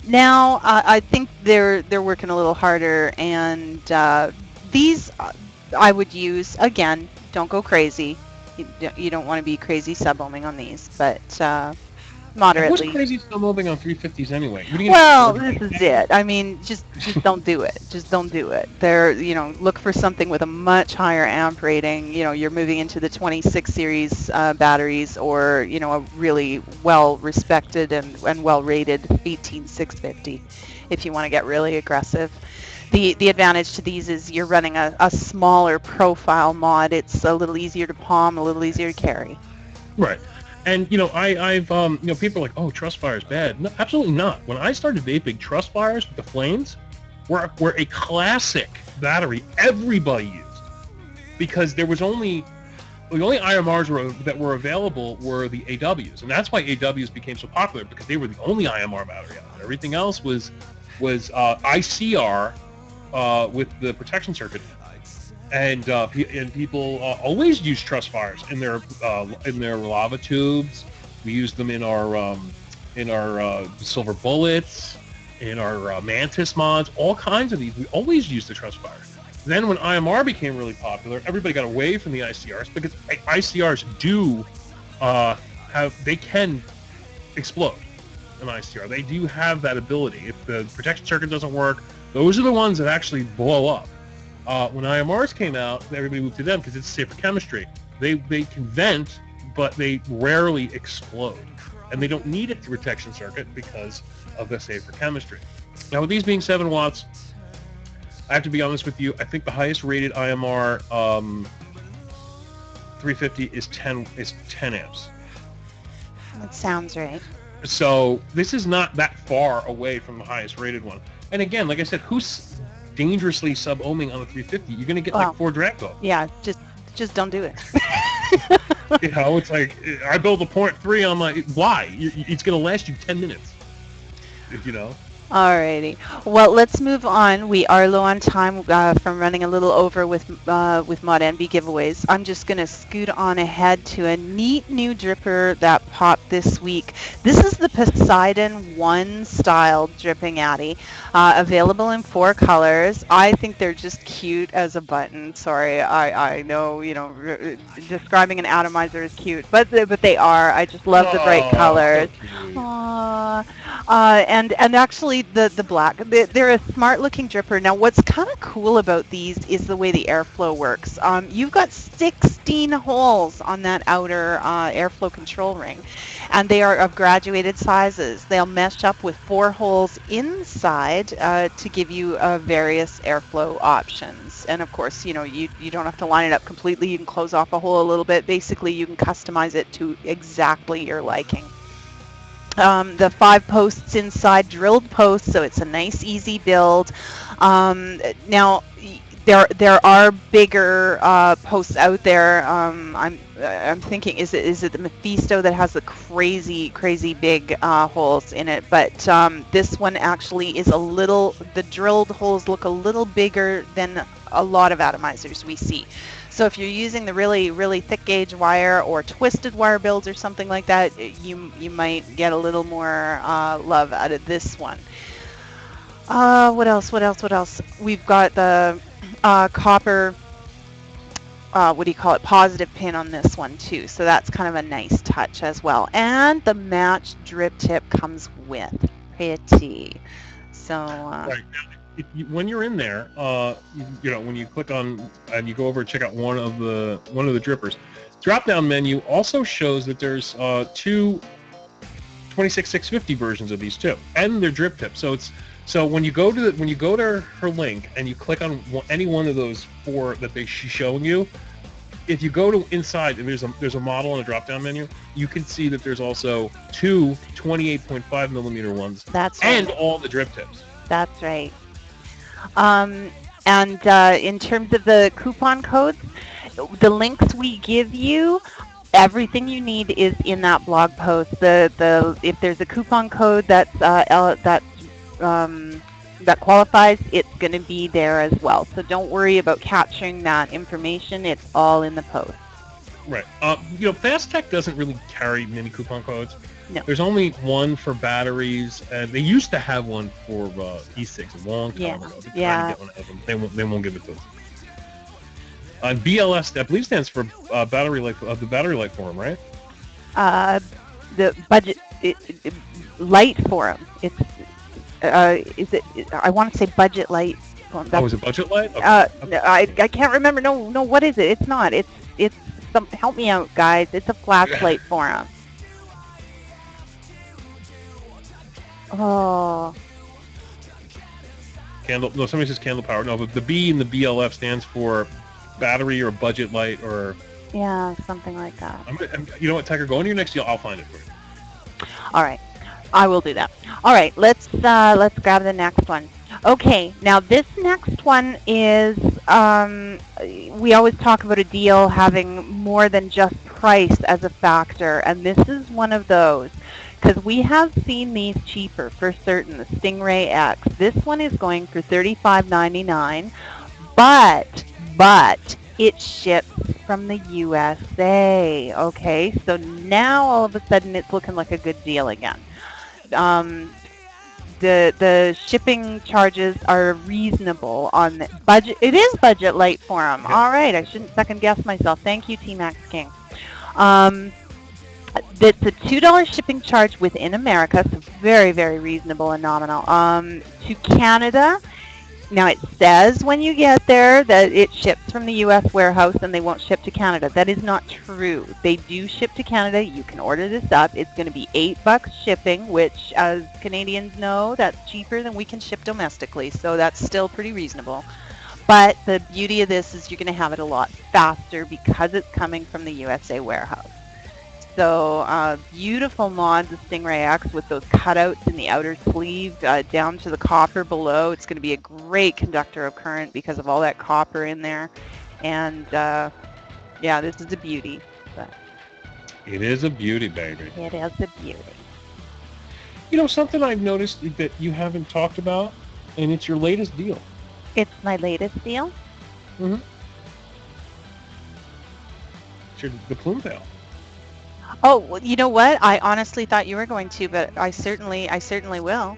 Now I think they're working a little harder, and these I would use again. Don't go crazy. You don't want to be crazy sub-ohming on these, but And who's moderately. crazy still moving on 350s anyway? What are you Well, gonna this is it. I mean, just don't do it. Just don't do it. There, look for something with a much higher amp rating. You're moving into the 26 series batteries, or a really well respected and well rated 18650, if you want to get really aggressive. The advantage to these is you're running a smaller profile mod. It's a little easier to palm, a little easier to carry. Right. And I've people are like, oh, Trustfire is bad. No, absolutely not. When I started vaping, Trustfires with the flames were a classic battery everybody used, because there was only the only IMRs that were available were the AWs, and that's why AWs became so popular, because they were the only IMR battery out there. Everything else was ICR with the protection circuit. And people always use Trustfires in their lava tubes. We use them in our silver bullets, in our mantis mods, all kinds of these. We always use the Trustfire. Then when IMR became really popular, everybody got away from the ICRs, because ICRs they can explode an ICR. They do have that ability. If the protection circuit doesn't work, those are the ones that actually blow up. When IMRs came out, everybody moved to them because it's safer chemistry. They can vent, but they rarely explode. And they don't need a protection circuit because of the safer chemistry. Now, with these being 7 watts, I have to be honest with you, I think the highest rated IMR 350 is 10 amps. That sounds right. So this is not that far away from the highest rated one. And again, like I said, who's dangerously sub-ohming on the 350? You're going to get like 4 Dracto. Yeah, just don't do it. It's like, I build a 0.3 on my... Why? It's going to last you 10 minutes. Alrighty. Well, let's move on. We are low on time from running a little over with Mod Envy giveaways. I'm just going to scoot on ahead to a neat new dripper that popped this week. This is the Poseidon 1 style dripping Addy, available in 4 colors. I think they're just cute as a button. Sorry, I know, describing an atomizer is cute, but they are. I just love the bright colors. Aww. And actually the black, they're a smart looking dripper. Now what's kind of cool about these is the way the airflow works. You've got 16 holes on that outer airflow control ring, and they are of graduated sizes. They'll mesh up with 4 holes inside to give you various airflow options. And of course, you don't have to line it up completely. You can close off a hole a little bit. Basically, you can customize it to exactly your liking. The 5 posts inside, drilled posts, so it's a nice, easy build. Now, there are bigger posts out there. I'm thinking, is it the Mephisto that has the crazy big holes in it? But this one actually is the drilled holes look a little bigger than a lot of atomizers we see. So if you're using the really thick gauge wire or twisted wire builds or something like that, you might get a little more love out of this one. What else? We've got the copper, positive pin on this one too. So that's kind of a nice touch as well. And the matched drip tip comes with. Pretty. So. Right. When you're in there, when you click on and you go over and check out one of the drippers, drop-down menu also shows that there's 2 26650 versions of these too, and they're drip tips. So when you go to her link and you click on any one of those 4 that she's showing you, if you go to inside and there's a model in a drop-down menu, you can see that there's also 2 28.5 millimeter ones. That's right. And all the drip tips. That's right. And in terms of the coupon codes, the links we give you, everything you need is in that blog post. If there's a coupon code that's that qualifies, it's going to be there as well. So don't worry about capturing that information. It's all in the post. Right. Fast Tech doesn't really carry many coupon codes. No. There's only one for batteries, and they used to have one for e-cigs a long time ago. They're trying to get one out of them. They won't give it to us. BLS, I believe, stands for battery life, the battery life forum, right? The budget light forum. It's is it? I want to say budget light forum. Is it budget light? Okay. No, I can't remember. No. What is it? It's not. It's some. Help me out, guys. It's a flashlight forum. Oh. Candle. No, somebody says candle power. No, but the B in the BLF stands for battery or budget light or. Yeah, something like that. You know what, Tiger? Go into your next deal. I'll find it for you. All right, I will do that. All right, let's grab the next one. Okay, now this next one is we always talk about a deal having more than just price as a factor, and this is one of those. Because we have seen these cheaper for certain, the Stingray X. This one is going for $35.99, but it ships from the USA. Okay, so now all of a sudden it's looking like a good deal again. The shipping charges are reasonable on the budget. It is budget light for them. Yeah. All right, I shouldn't second guess myself. Thank you, T-Max King. It's a $2 shipping charge within America, so very, very reasonable and nominal. To Canada, now it says when you get there that it ships from the U.S. warehouse and they won't ship to Canada. That is not true. They do ship to Canada. You can order this up. It's going to be $8 shipping, which, as Canadians know, that's cheaper than we can ship domestically, so that's still pretty reasonable. But the beauty of this is you're going to have it a lot faster because it's coming from the USA warehouse. So beautiful mod, the Stingray X, with those cutouts in the outer sleeve down to the copper below. It's going to be a great conductor of current because of all that copper in there. And yeah, this is a beauty. But it is a beauty, baby. it is a beauty. You know, something I've noticed that you haven't talked about, and it's your latest deal. It's my latest deal. Mm-hmm. It's the plume veil. Oh, well, you know what? I honestly thought you were going to, but I certainly will.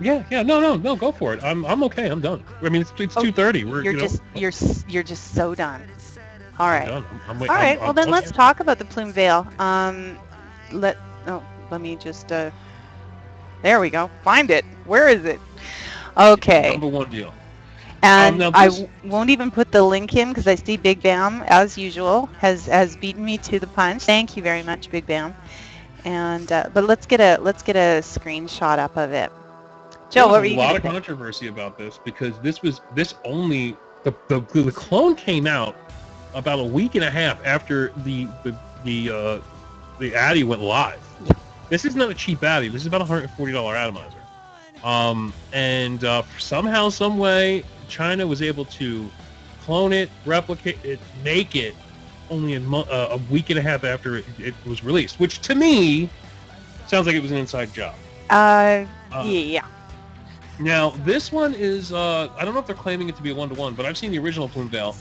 Yeah, no, go for it. I'm okay. I'm done. I mean, it's 2:30. You're just so done. All right. I'm done. All right. Well, then let's talk about the plume veil. Let me just. There we go. Find it. Where is it? Okay. Number one deal. And I won't even put the link in because I see Big Bam, as usual, has beaten me to the punch. Thank you very much, Big Bam. And but let's get a screenshot up of it. Joe, what were you going to say? There's a lot of controversy about this because the clone came out about a week and a half after the Addy went live. Yeah. This is not a cheap Addy. This is about $140 atomizer. And somehow, some way, China was able to clone it, replicate it, make it only a week and a half after it was released, which to me sounds like it was an inside job. Yeah. Now, this one is, I don't know if they're claiming it to be a one-to-one, but I've seen the original plume veil,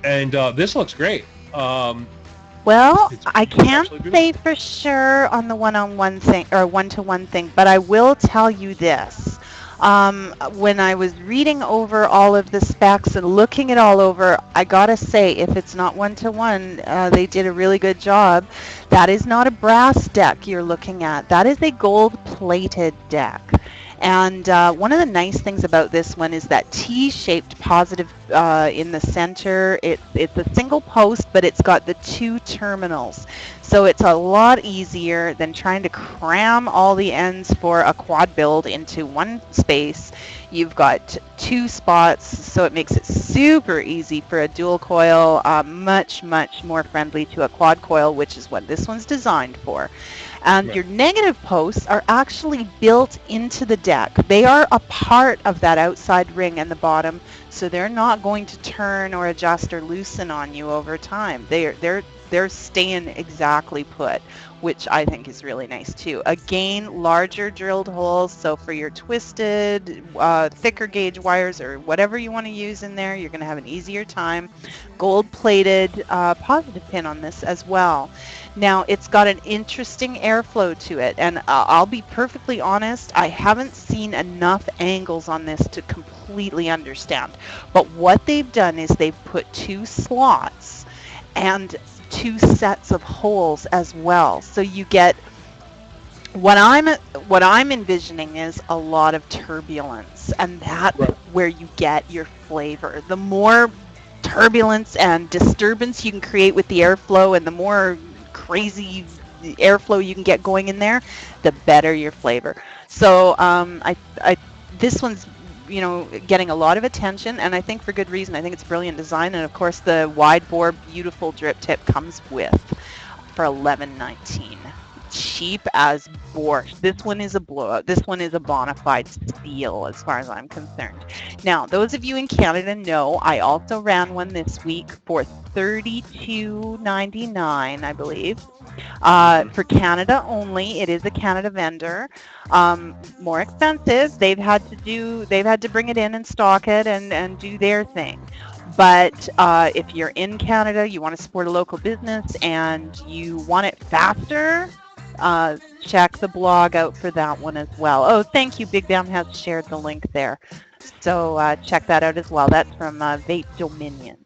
and this looks great. Well, I can't say for sure on the one-on-one thing or one-to-one thing, but I will tell you this. When I was reading over all of the specs and looking it all over, I gotta say, if it's not one-to-one, they did a really good job. That is not a brass deck you're looking at. That is a gold-plated deck. And one of the nice things about this one is that T-shaped positive in the center. It's a single post, but it's got the two terminals. So it's a lot easier than trying to cram all the ends for a quad build into one space. You've got two spots, so it makes it super easy for a dual coil, much, much more friendly to a quad coil, which is what this one's designed for. And Right. Your negative posts are actually built into the deck. They are a part of that outside ring and the bottom, so they're not going to turn or adjust or loosen on you over time. They're they're staying exactly put, which I think is really nice too. Again, larger drilled holes, so for your twisted, thicker gauge wires or whatever you want to use in there, you're going to have an easier time. Gold-plated positive pin on this as well. Now, it's got an interesting airflow to it, and I'll be perfectly honest, I haven't seen enough angles on this to completely understand. But what they've done is they've put 2 slots and 2 sets of holes as well. So you get what I'm envisioning is a lot of turbulence, and that's Right. where you get your flavor. The more turbulence and disturbance you can create with the airflow, and the more crazy airflow you can get going in there, the better your flavor. So this one's getting a lot of attention, and I think for good reason. I think it's brilliant design, and of course the wide bore beautiful drip tip comes with for $11.19. Cheap as borscht. This one is a blowout. This one is a bona fide steal as far as I'm concerned. Now, those of you in Canada know I also ran one this week for $32.99, I believe. For Canada only. It is a Canada vendor. More expensive. They've had to bring it in and stock it and do their thing. But if you're in Canada, you want to support a local business and you want it faster, check the blog out for that one as well. Oh, thank you. Big Bam has shared the link there. So check that out as well. That's from Vape Dominion.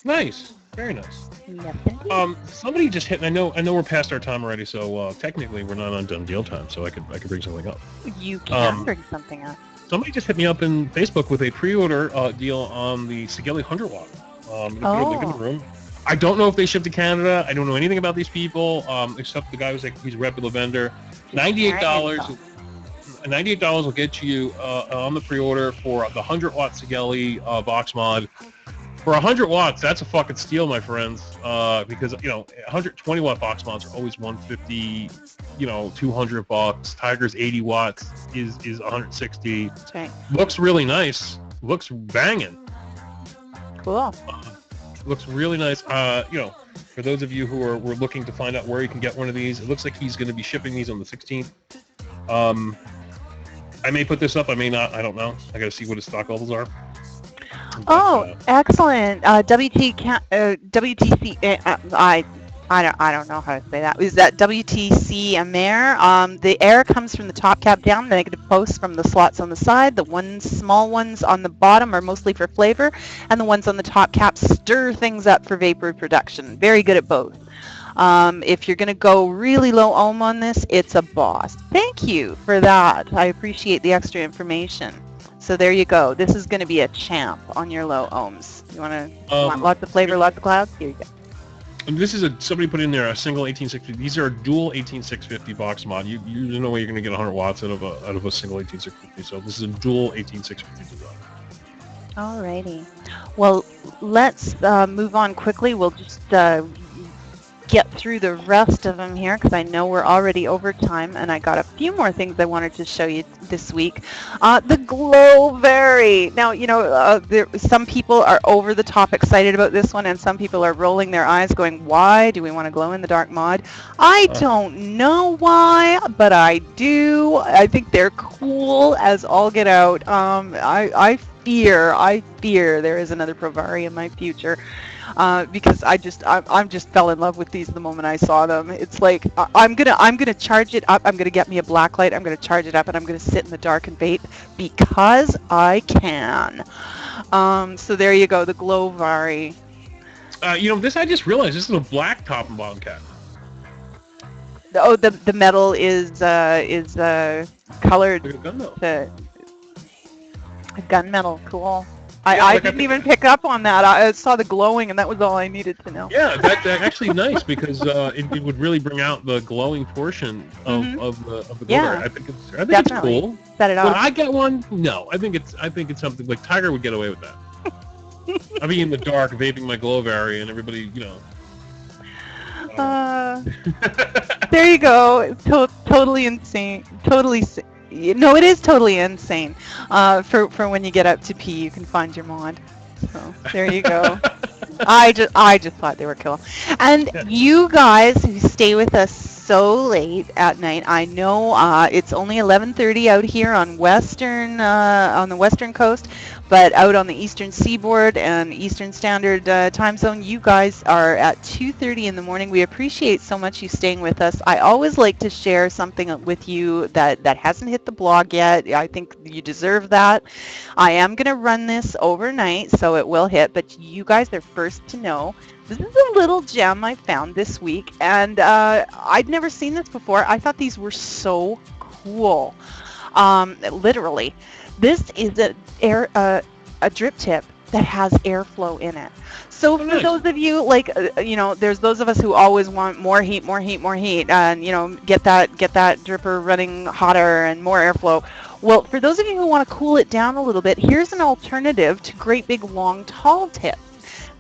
Nice. Very nice. Yes, indeed. Somebody just hit. I know we're past our time already, so technically we're not on done deal time. So I could bring something up. You can bring something up. Somebody just hit me up in Facebook with a pre-order deal on the Sigeli 100 watt. In the room. I don't know if they ship to Canada. I don't know anything about these people, except the guy was like, he's a reputable vendor. $98. $98 will get you on the pre-order for the 100 watt Sigeli box mod. For 100 watts, that's a fucking steal, my friends. Because 120 watt box mods are always $150. $200. Tiger's 80 watts is $160. That's right. Looks really nice. Looks banging. Cool. Looks really nice. For those of you who were looking to find out where you can get one of these, it looks like he's going to be shipping these on the 16th. I may put this up. I may not. I don't know. I got to see what his stock levels are. But, excellent. WTC. I don't know how to say that. Is that WTC Amer? The air comes from the top cap down. The negative posts from the slots on the side. The small ones on the bottom are mostly for flavor, and the ones on the top cap stir things up for vapor production. Very good at both. If you're going to go really low ohm on this, it's a boss. Thank you for that. I appreciate the extra information. So there you go. This is going to be a champ on your low ohms. You want lots of flavor, lots of clouds? Here you go. And this is somebody put in there a single 18650. These are a dual 18650 box mod. There's no way you're going to get 100 watts out of a single 18650. So this is a dual 18650 design. Alrighty. Well, let's move on quickly. We'll just get through the rest of them here because I know we're already over time, and I got a few more things I wanted to show you this week. The Glowberry. Now, some people are over the top excited about this one, and some people are rolling their eyes going, why do we want to glow in the dark mod? I don't know why, but I do. I think they're cool as all get out. I fear there is another Provari in my future. Because I'm just fell in love with these the moment I saw them. It's like I'm gonna charge it up. I'm gonna get me a black light. I'm gonna charge it up, and I'm gonna sit in the dark and vape because I can. So there you go, the Glowberry. This I just realized this is a black top and bottom cap. Oh, the metal is colored. Like a gunmetal. To gunmetal. Cool. I didn't even pick up on that. I saw the glowing, and that was all I needed to know. Yeah, that's actually nice because it would really bring out the glowing portion of the Yeah, Glowberry. I think it's cool. Set it Would up. I get one? No, I think it's something like Tiger would get away with that. I'd be in the dark vaping my Glowberry, and everybody, There you go. Totally insane. No, it is totally insane. For when you get up to P, you can find your mod. So there you go. I just thought they were cool. And Yeah. you guys who stay with us so late at night, I know it's only 11:30 out here on the western coast, but out on the eastern seaboard and Eastern Standard Time Zone, you guys are at 2:30 in the morning. We appreciate so much you staying with us. I always like to share something with you that hasn't hit the blog yet. I think you deserve that. I am going to run this overnight, so it will hit, but you guys are first to know. This is a little gem I found this week, and I'd never seen this before. I thought these were so cool. Literally. This is a drip tip that has airflow in it. So Oh, for nice. those of you there's those of us who always want more heat, more heat, more heat, and get that dripper running hotter and more airflow. Well, for those of you who want to cool it down a little bit, here's an alternative to great big long tall tips.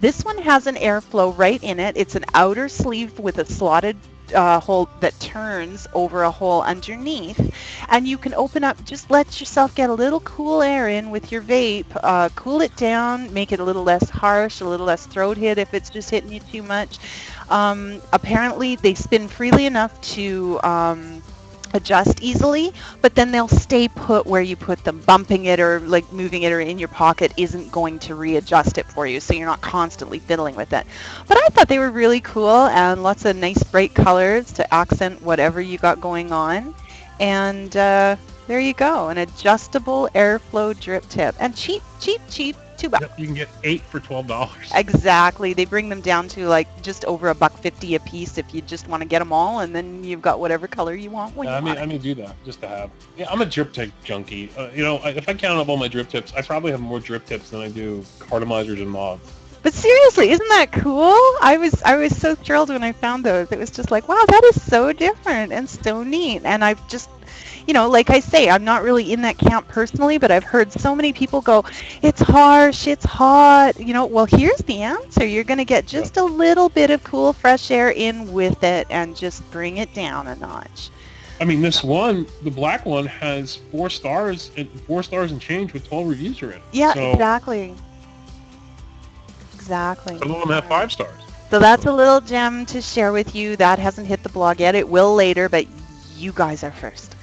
This one has an airflow right in it. It's an outer sleeve with a slotted hole that turns over a hole underneath, and you can open up, just let yourself get a little cool air in with your vape, cool it down, make it a little less harsh, a little less throat hit if it's just hitting you too much. Apparently they spin freely enough to adjust easily, but then they'll stay put where you put them. Bumping it or like moving it or in your pocket isn't going to readjust it for you, so you're not constantly fiddling with it. But I thought they were really cool, and lots of nice bright colors to accent whatever you got going on. And there you go, an adjustable airflow drip tip, and cheap, cheap, cheap. $2. Yep, you can get 8 for $12. Exactly. They bring them down to like just over $1.50 a piece if you just want to get them all, and then you've got whatever color you want when you I want it. may do that just to have. Yeah, I'm a drip tip junkie. If I count up all my drip tips, I probably have more drip tips than I do cartomizers and mods. But seriously, isn't that cool? I was so thrilled when I found those. It was just like, wow, that is so different and so neat. And I've just, like I say, I'm not really in that camp personally, but I've heard so many people go, it's harsh, it's hot. Well, here's the answer. You're going to get just a little bit of cool, fresh air in with it and just bring it down a notch. I mean, this one, the black one, has 4 stars and change with 12 reviews already. Yeah, so, exactly. Exactly. Some of them have 5 stars. So that's a little gem to share with you. That hasn't hit the blog yet. It will later, but you guys are first.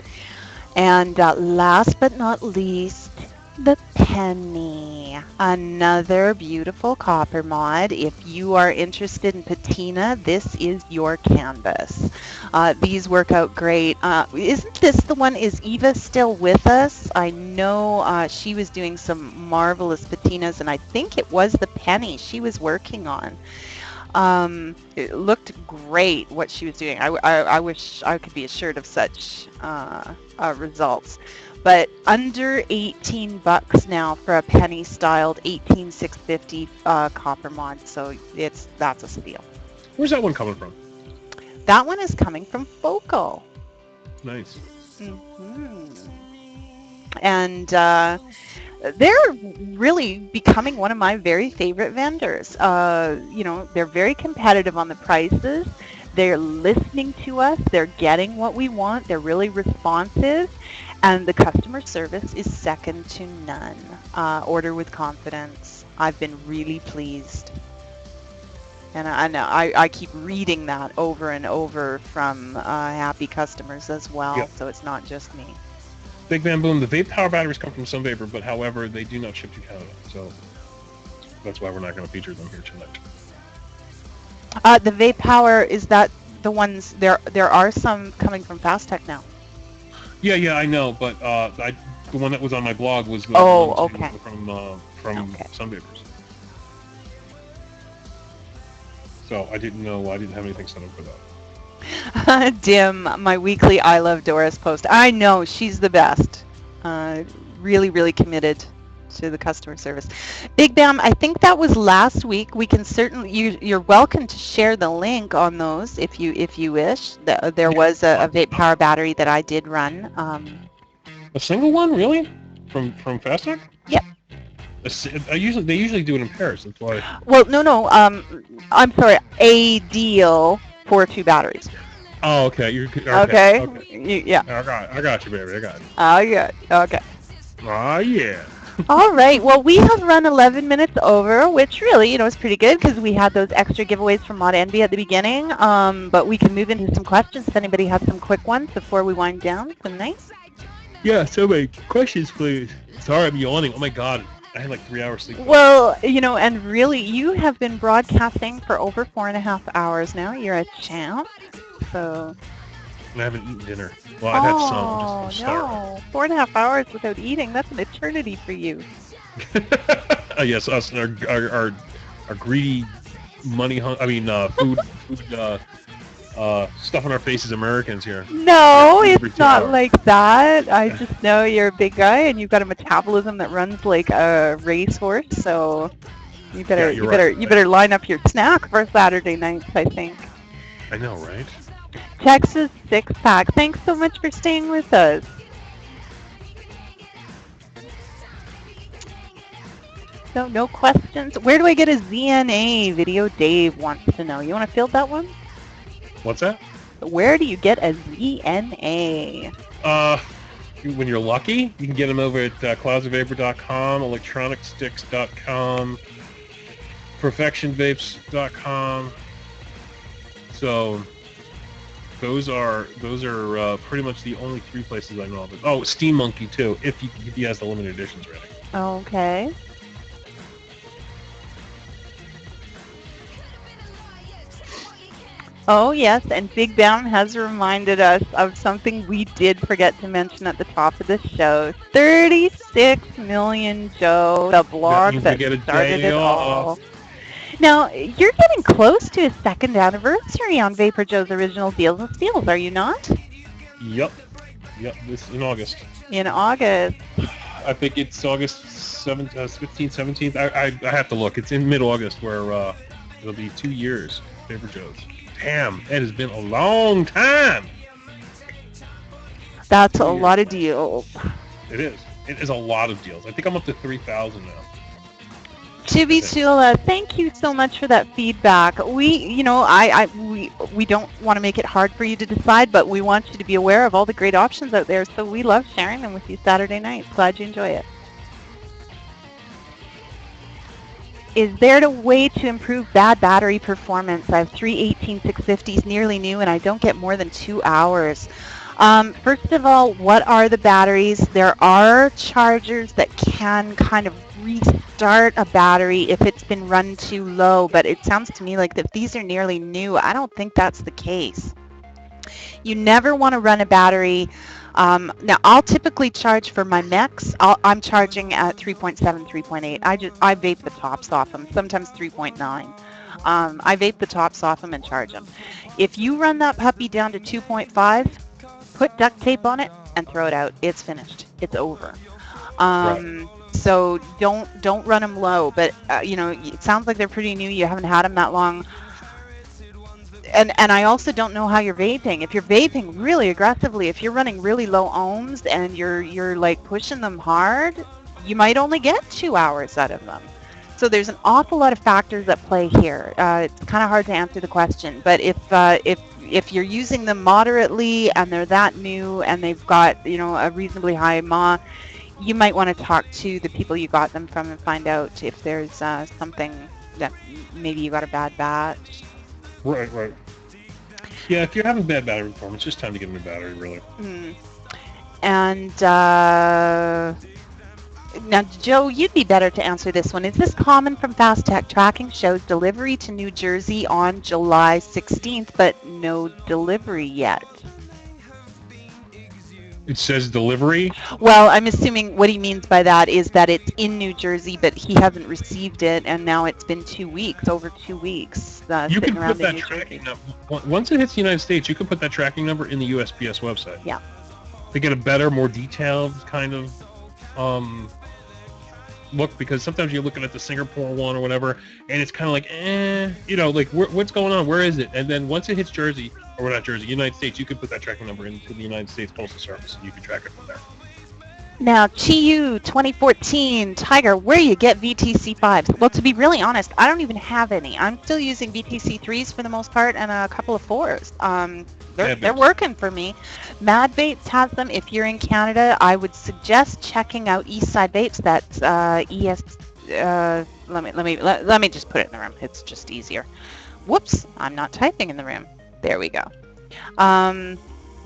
And last but not least, the penny. Another beautiful copper mod. If you are interested in patina, this is your canvas. These work out great. Isn't this the one? Is Eva still with us? I know she was doing some marvelous patinas, and I think it was the penny she was working on. It looked great what she was doing. I wish I could be assured of such results. But under $18 now for a penny styled 18650 copper mod, so that's a steal. Where's that one coming from? That one is coming from Focal. Nice. And they're really becoming one of my very favorite vendors. They're very competitive on the prices. They're listening to us. They're getting what we want. They're really responsive. And the customer service is second to none. Order with confidence. I've been really pleased. And I know I keep reading that over and over from happy customers as well. Yep. So it's not just me. Big Bam Boom, the vape power batteries come from Sun Vapor, but however, they do not ship to Canada. So that's why we're not going to feature them here tonight. The vape power, is that the ones, there are some coming from Fast Tech now. Yeah, I know, but the one that was on my blog was the okay. from Okay. Sun Vapors. So I didn't have anything set up for that. Dim, my weekly I Love Doris post. I know, she's the best. Really, really committed to the customer service. Big Bam, I think that was last week. We can certainly, you're welcome to share the link on those if you wish. There was a vape power battery that I did run. A single one, really? From Fast Tech? Yep. They usually do it in pairs. That's why. Well, no. I'm sorry. A deal for 2 batteries. Oh, okay. Okay. Yeah. I got you, baby. I got you. Oh, yeah. Okay. Oh, yeah. All right. Well, we have run 11 minutes over, which really, is pretty good because we had those extra giveaways from Mod Envy at the beginning. But we can move into some questions if anybody has some quick ones before we wind down. Some nice. Yeah, so many questions, please. Sorry, I'm yawning. Oh my god, I had like 3 hours sleep. Well, and really, you have been broadcasting for over 4.5 hours now. You're a champ. So. And I haven't eaten dinner. Well, I've had some. I'm just No. 4.5 hours without eating. That's an eternity for you. Yes, us and our greedy money food stuff on our faces Americans here. No, Every it's 2 not hours. like that. I just know you're a big guy and you've got a metabolism that runs like a racehorse. So you better line up your snack for Saturday nights, I think. I know, right? Texas Six Pack. Thanks so much for staying with us. So no questions. Where do I get a ZNA video? Dave wants to know. You want to field that one? What's that? Where do you get a ZNA? When you're lucky, you can get them over at cloudsofvapor.com, electronicsticks.com, perfectionvapes.com. So those are pretty much the only 3 places I know of it. Oh, Steam Monkey too, if he has the limited editions ready. Okay. Oh yes, and Big Bam has reminded us of something we did forget to mention at the top of the show. 36 million, Joe, the blog that started it all. Now, you're getting close to a 2nd anniversary on VaporJoe's original Deals and Steals, are you not? Yep, this in August. In August. I think it's August 15th, 17th. I have to look. It's in mid-August where it'll be 2 years, VaporJoe's. Damn, it has been a long time. That's a lot of deals. It is. It is a lot of deals. I think I'm up to 3,000 now. Chibi Chula, thank you so much for that feedback. We don't want to make it hard for you to decide, but we want you to be aware of all the great options out there. So we love sharing them with you Saturday nights. Glad you enjoy it. Is there a way to improve bad battery performance? I have 3 18650s, nearly new, and I don't get more than 2 hours. First of all, what are the batteries? There are chargers that can kind of restart a battery if it's been run too low, but it sounds to me like if these are nearly new, I don't think that's the case. You never want to run a battery. Now, I'll typically charge for my mechs. I'm charging at 3.7, 3.8. I vape the tops off them, sometimes 3.9. I vape the tops off them and charge them. If you run that puppy down to 2.5, put duct tape on it and throw it out. It's finished. It's over. Right. So don't run them low. But it sounds like they're pretty new. You haven't had them that long. And I also don't know how you're vaping. If you're vaping really aggressively, if you're running really low ohms and you're like pushing them hard, you might only get 2 hours out of them. So there's an awful lot of factors at play here. It's kind of hard to answer the question, but if you're using them moderately and they're that new and they've got a reasonably high mAh, you might want to talk to the people you got them from and find out if there's something that maybe you got a bad batch. Right. Yeah, if you're having bad battery performance, it's just time to get a new battery, really. And now, Joe, you'd be better to answer this one. Is this common from Fast Tech? Tracking shows delivery to New Jersey on July 16th, but no delivery yet. It says delivery? Well, I'm assuming what he means by that is that it's in New Jersey, but he hasn't received it, and now it's been 2 weeks, over 2 weeks. You can sitting around put that in New tracking Jersey. number. Once it hits the United States, you can put that tracking number in the USPS website. Yeah. To get a better, more detailed kind of look, because sometimes you're looking at the Singapore one or whatever, and it's kind of like, what's going on? Where is it? And then once it hits Jersey, or not Jersey, United States, you can put that tracking number into the United States Postal Service, and you can track it from there. Now, Chiyu 2014, Tiger, where you get VTC 5s? Well, to be really honest, I don't even have any. I'm still using VTC 3s for the most part and a couple of 4s. Mad they're Vapes. working for me. Mad Vapes has them. If you're in Canada, I would suggest checking out e-cig Vapes. That's ES. Let me just put it in the room. It's just easier. Whoops, I'm not typing in the room. There we go. Um,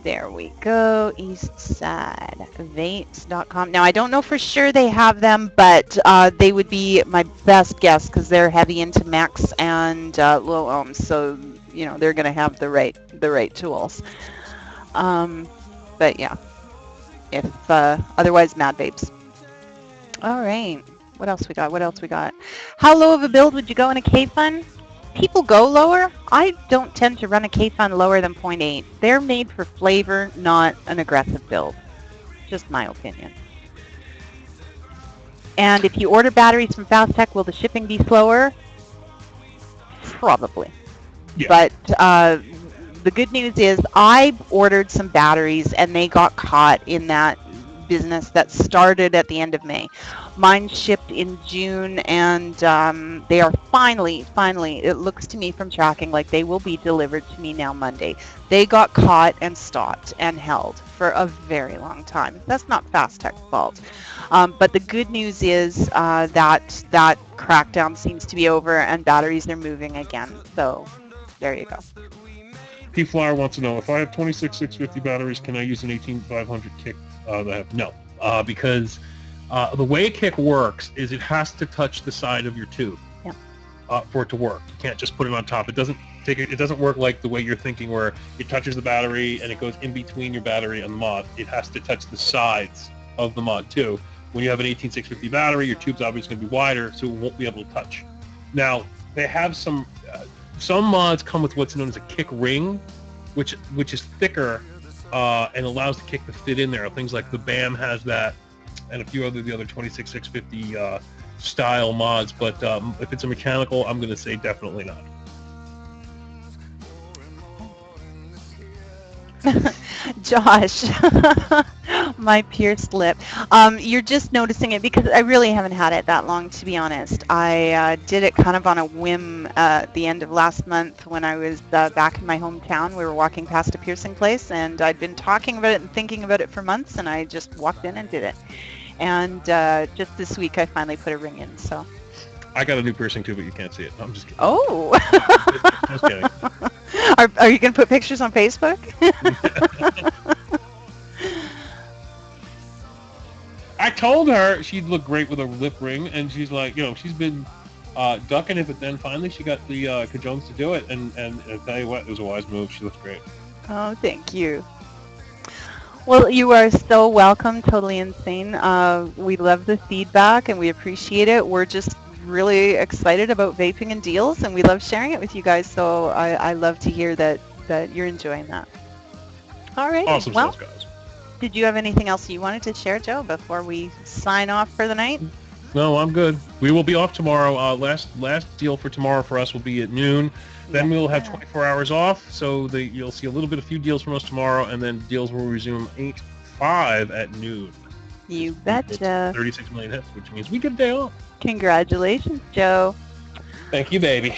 there we go. EastSideVapes.com. Now I don't know for sure they have them, but they would be my best guess because they're heavy into max and low ohms. So they're going to have the right tools. But yeah, if otherwise, Mad Vapes. All right. What else we got? How low of a build would you go in a K-Fun? People go lower. I don't tend to run a K-Fun lower than 0.8. They're made for flavor, not an aggressive build. Just my opinion. And if you order batteries from Fast Tech, will the shipping be slower? Probably. Yeah. But the good news is I ordered some batteries and they got caught in that business that started at the end of May. Mine shipped in June, and they are finally, it looks to me from tracking like they will be delivered to me now Monday. They got caught and stopped and held for a very long time. That's not Fast Tech's fault. But the good news is that crackdown seems to be over and batteries are moving again. So there you go. P Flyer wants to know, if I have 26,650 batteries, can I use an 18,500 kick? No, because the way a kick works is it has to touch the side of your tube for it to work. You can't just put it on top. It doesn't work like the way you're thinking, where it touches the battery and it goes in between your battery and the mod. It has to touch the sides of the mod too. When you have an 18,650 battery, your tube's obviously going to be wider, so it won't be able to touch. Now, they have some mods come with what's known as a kick ring, which is thicker and allows the kick to fit in there. Things like the BAM has that, and a few the other 26650 style mods. But if it's a mechanical, I'm going to say definitely not. Josh, my pierced lip. You're just noticing it because I really haven't had it that long, to be honest. I did it kind of on a whim at the end of last month when I was back in my hometown. We were walking past a piercing place, and I'd been talking about it and thinking about it for months, and I just walked in and did it. And just this week, I finally put a ring in. So. I got a new piercing too, but you can't see it. I'm just kidding. Oh. Just kidding. Are you going to put pictures on Facebook? I told her she'd look great with a lip ring, and she's like, she's been ducking it, but then finally she got the Cajones to do it, and I tell you what, it was a wise move. She looks great. Oh, thank you. Well, you are so welcome. Totally insane. We love the feedback, and we appreciate it. We're just really excited about vaping and deals, and we love sharing it with you guys. So I love to hear that you're enjoying that. All right. Awesome well, stuff, guys. Did you have anything else you wanted to share, Joe, before we sign off for the night? No, I'm good. We will be off tomorrow. Last deal for tomorrow for us will be at noon. Then we'll have 24 hours off, so you'll see a few deals from us tomorrow, and then deals will resume 8/5 at noon. You betcha. 36 million hits, which means we get a day off. Congratulations, Joe. Thank you, baby.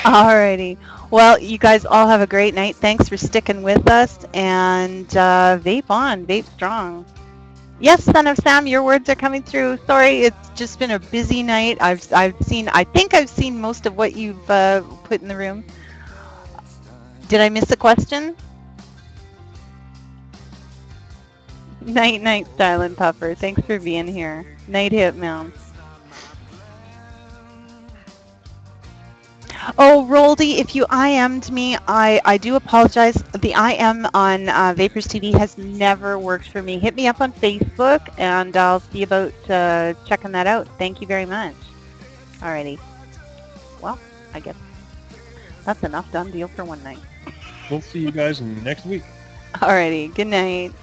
Alrighty. Well, you guys all have a great night. Thanks for sticking with us, and vape on, vape strong. Yes, Son of Sam, your words are coming through. Sorry, it's just been a busy night. I think I've seen most of what you've put in the room. Did I miss a question? Night, Silent Puffer. Thanks for being here. Night, Hitmouse. Oh, Roldy, if you IM'd me, I do apologize. The IM on Vapors TV has never worked for me. Hit me up on Facebook, and I'll see about checking that out. Thank you very much. Alrighty. Well, I guess that's enough. Done deal for one night. We'll see you guys next week. Alrighty. Good night.